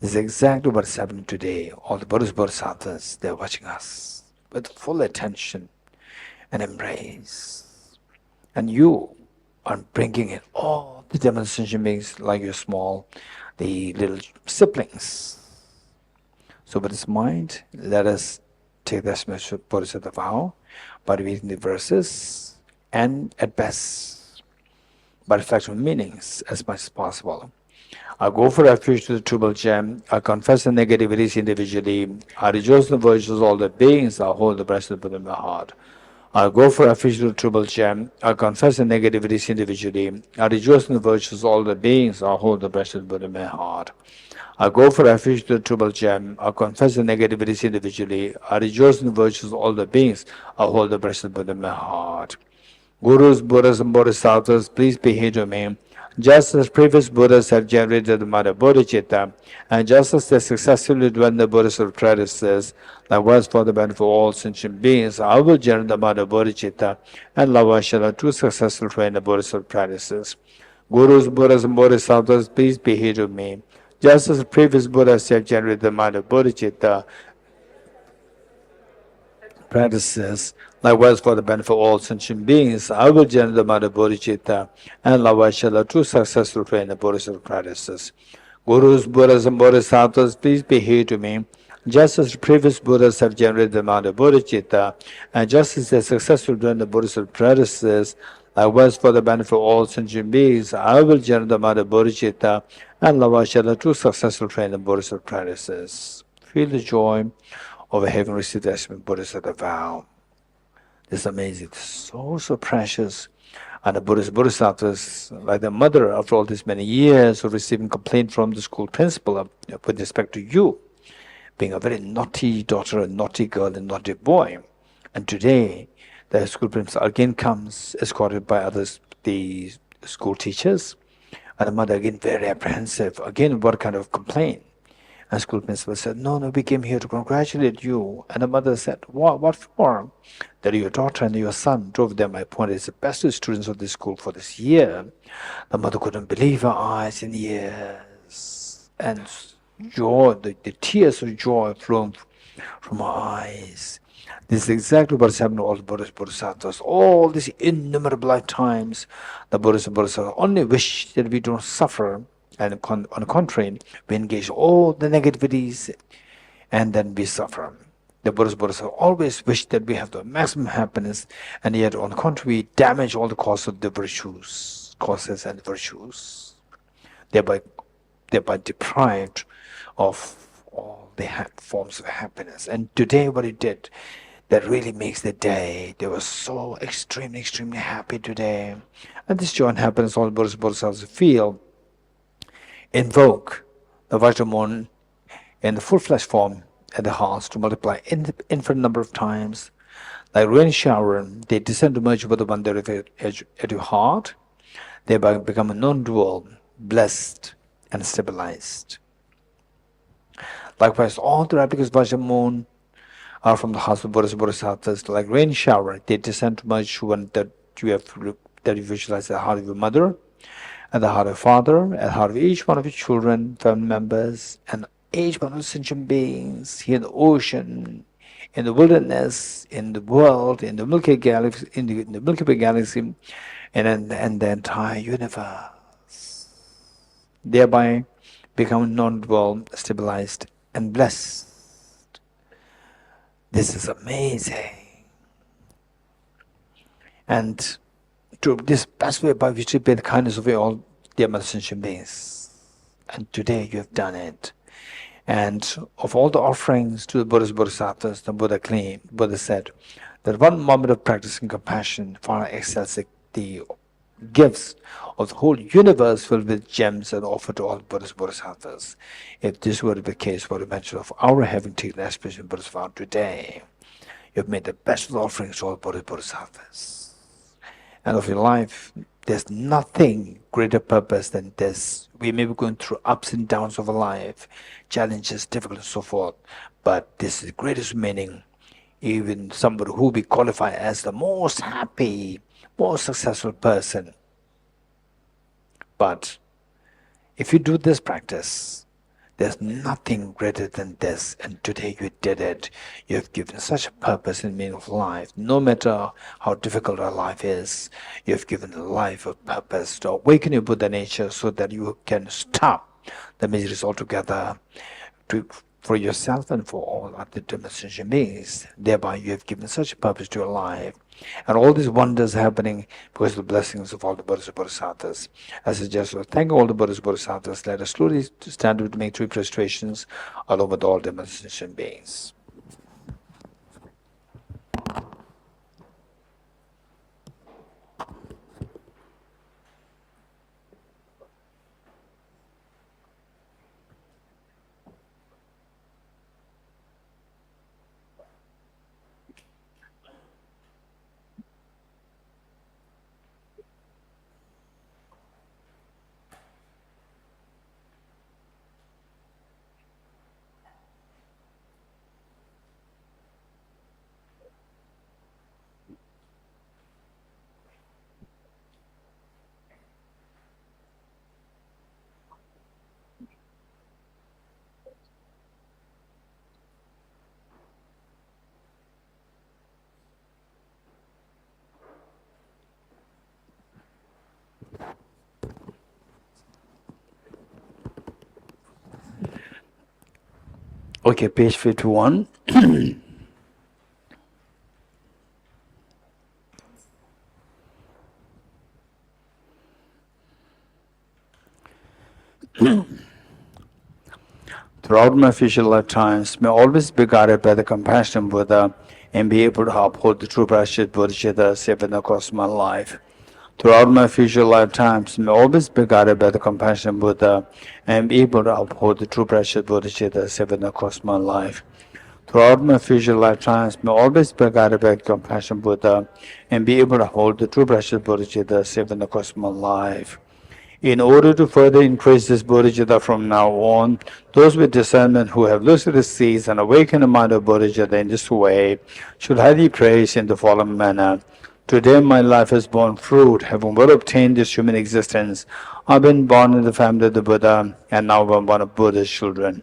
This is exactly what's happening today. All the Buddhas, Bodhisattvas, they're watching us with full attention and embrace. And you are bringing in all the demonstration beings like your small, the little siblings. So with this mind, let us take this Bodhisattva vow by reading the verses and at best by reflecting on meanings as much as possible. I go for refuge to the Triple Gem. I confess the negativities individually. I rejoice in the virtues of all the beings. I hold the breast of the Buddha in my heart. I go for refuge to the Triple Gem. I confess the negativities individually. I rejoice in the virtues of all the beings. I hold the breast of the Buddha in my heart. I go for refuge to the Triple Gem. I confess the negativities individually. I rejoice in the virtues of all the beings. I hold the breast of the Buddha in my heart. Gurus, Buddhas, and Bodhisattvas, please be here to me. Just as previous Buddhas have generated the Mother Bodhicitta, and just as they successfully dwell in the Bodhisattva practices, likewise for the benefit of all sentient beings, I will generate the Mother Bodhicitta, and likewise shall I too successfully train the Bodhisattva practices. Gurus, Buddhas, and Bodhisattvas, please be here to me. Just as the previous Buddhas have generated the Mother Bodhicitta, practices, likewise for the benefit of all sentient beings, I will generate the Mother Bodhicitta, and likewise shall I too successfully train the Bodhisattva practices. Gurus, Buddhas, and Bodhisattvas, please be here to me. Just as the previous Buddhas have generated the Mother Bodhicitta, and just as they successfully train the Bodhisattva practices, likewise for the benefit of all sentient beings, I will generate the Mother Bodhicitta, and likewise shall I too successfully train the Bodhisattva practices. Feel the joy of having received the Ashman Bodhisattva vow. This is amazing. It's so precious. And the Buddhas, Bodhisattvas, like the mother, after all these many years of receiving complaint from the school principal with respect to you, being a very naughty daughter, a naughty girl, and naughty boy. And today, the school principal again comes, escorted by others, the school teachers, and the mother again very apprehensive. Again, what kind of complaint? And school principal said, no, we came here to congratulate you. And the mother said, what for? That your daughter and your son drove them appointed as the best students of this school for this year. The mother couldn't believe her eyes and ears. And joy, the tears of joy flowing from her eyes. This is exactly what's happened to all the Buddhas, Bodhisattvas. All these innumerable lifetimes, the Buddhas and Bodhisattvas only wish that we don't suffer. And on the contrary, we engage all the negativities and then we suffer. The Buddhas, Bodhisattvas always wish that we have the maximum happiness, and yet on the contrary, we damage all the causes of the virtues, causes and virtues, thereby deprived of all the forms of happiness. And today what it did, that really makes the day. They were so extremely happy today. And this joy and happiness all the Buddhas, Bodhisattvas feel, invoke the Vajramon in the full-fledged form at the hearts to multiply infinite number of times. Like rain shower, they descend to merge with the one there at your heart, thereby become a non-dual, blessed and stabilized. Likewise, all the replicas Vajramon are from the hearts of Buddhas and Bodhisattvas. Like rain shower, they descend to merge one that you have that you visualize at the heart of your mother, at the heart of your father, at the heart of each one of your children, family members, and each one of the sentient beings here in the ocean, in the wilderness, in the world, in the Milky Galaxy, in the Milky Way galaxy, and the entire universe. Thereby become non-dual, stabilized, and blessed. This is amazing. And to this best way by which you pay the kindness of all dear mother sentient beings. And today you have done it. And of all the offerings to the Buddhas, Bodhisattvas, the Buddha said that one moment of practicing compassion far excels the gifts of the whole universe filled with gems and offered to all Buddhas, Bodhisattvas. If this were the case for the mention of our having taken aspiration Buddha's vow today, you have made the best of the offerings to all Buddhas, Bodhisattvas. And of your life, there's nothing greater purpose than this. We may be going through ups and downs of our life, challenges, difficulties, and so forth, but this is the greatest meaning. Even somebody who we qualify as the most happy, most successful person. But if you do this practice, there's nothing greater than this, and today you did it. You have given such a purpose and meaning of life. No matter how difficult our life is, you have given a life of purpose to awaken your Buddha nature so that you can stop the miseries altogether for yourself and for all other demonstration beings. Thereby you have given such a purpose to your life. And all these wonders happening because of the blessings of all the Buddhas and Bodhisattvas. I suggest to thank all the Buddhas and Bodhisattvas. Let us slowly stand up to make 3 prostrations along with all demonstration beings. Okay, page 51. Throughout my future lifetimes, may always be guided by the compassionate Buddha and be able to uphold the true precious Bodhicitta saving across my life. Throughout my future lifetimes, may always be guided by the compassionate Buddha and be able to uphold the true precious Bodhicitta saving across my life. Throughout my future lifetimes, may always be guided by the compassionate Buddha and be able to hold the true precious Bodhicitta saving across my life. In order to further increase this bodhicitta from now on, those with discernment who have lucid seeds and awakened the mind of bodhicitta in this way should highly praise in the following manner. Today my life has borne fruit, having well obtained this human existence. I've been born in the family of the Buddha, and now I'm one of Buddha's children.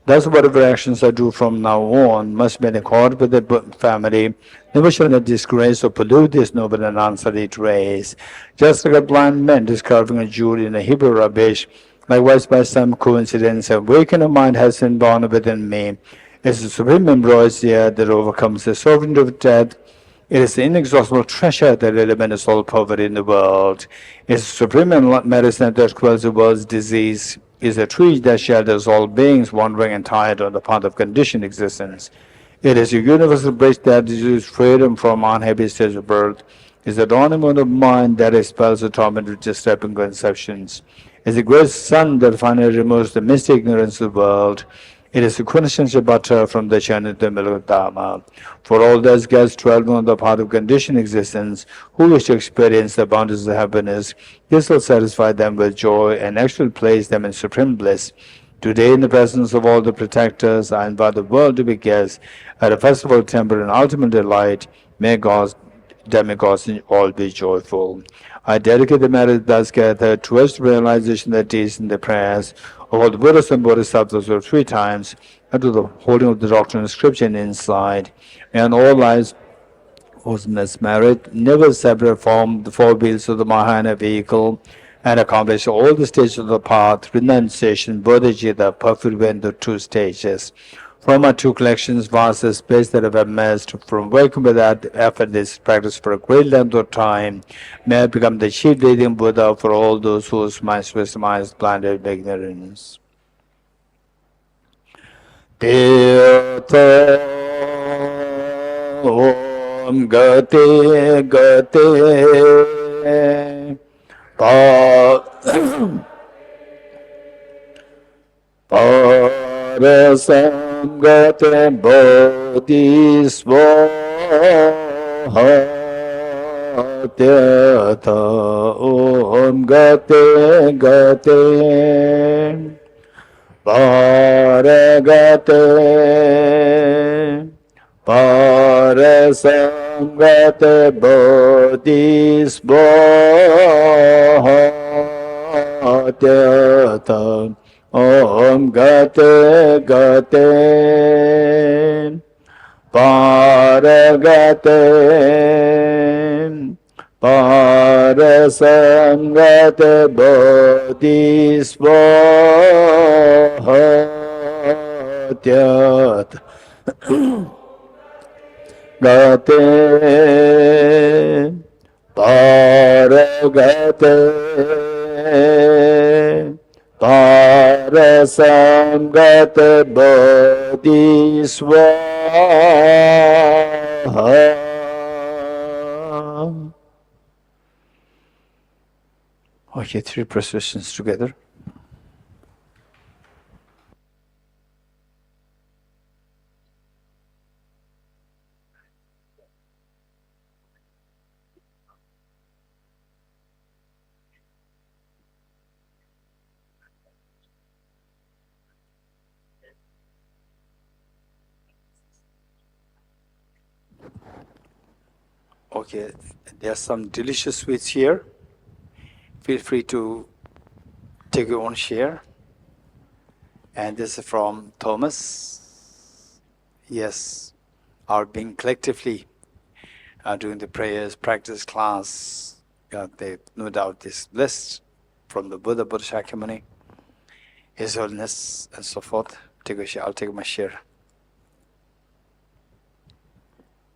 Thus, whatever actions I do from now on must be in accord with the family. Never shall I disgrace or pollute this noble and unsullied race. Just like a blind man discovering a jewel in a heap of rubbish, likewise by some coincidence, a wakened mind has been born within me. It is the supreme ambrosia that overcomes the servant of death. It is the inexhaustible treasure that eliminates all poverty in the world. It is the supreme medicine that quells the world's disease. Is a tree that shelters all beings wandering and tired on the path of conditioned existence. It is a universal bridge that gives freedom from unhappy stage of birth. It is the adornment of mind that expels the torment of disturbing conceptions. It is the great sun that finally removes the misty ignorance of the world. It is the quintessential butter from the churn of the milk of Dharma. For all those guests traveling on the path of conditioned existence who wish to experience the bounties of happiness, this will satisfy them with joy and actually place them in supreme bliss. Today, in the presence of all the protectors, I invite the world to be guests at a festival temple in ultimate delight. May God's demigods all be joyful. I dedicate the merit thus gathered towards the realization that is in the prayers of all the Buddhas and Bodhisattvas of 3 times, and to the holding of the doctrine of scripture and insight, and all lives wholeness merit, never separate from the 4 wheels of the Mahayana vehicle, and accomplish all the stages of the path, renunciation, Bodhicitta, the perfect way in the 2 stages. From our 2 collections, vast the space that I've amassed, from working without effort this practice for a great length of time, may I become the chief leading Buddha for all those whose minds wisdom eyes blinded by ignorance. Om Gate Gate Parasangate Bodhisvaha Tyatha Om Gate Gate Paragate Parasangate Bodhisvaha Tyatha Om Gate Gate Paragate Parasangate Bodhisvaha Tyatha Gate Paragate Parasangate Bodhisvaha. Okay, 3 processions together. Okay, there are some delicious sweets here. Feel free to take your own share. And this is from Thomas. Yes, our being collectively doing the prayers, practice class. They no doubt is blessed from the Buddha, Buddha Shakyamuni, His Holiness, and so forth. Take a share. I'll take my share.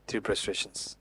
3 prostrations.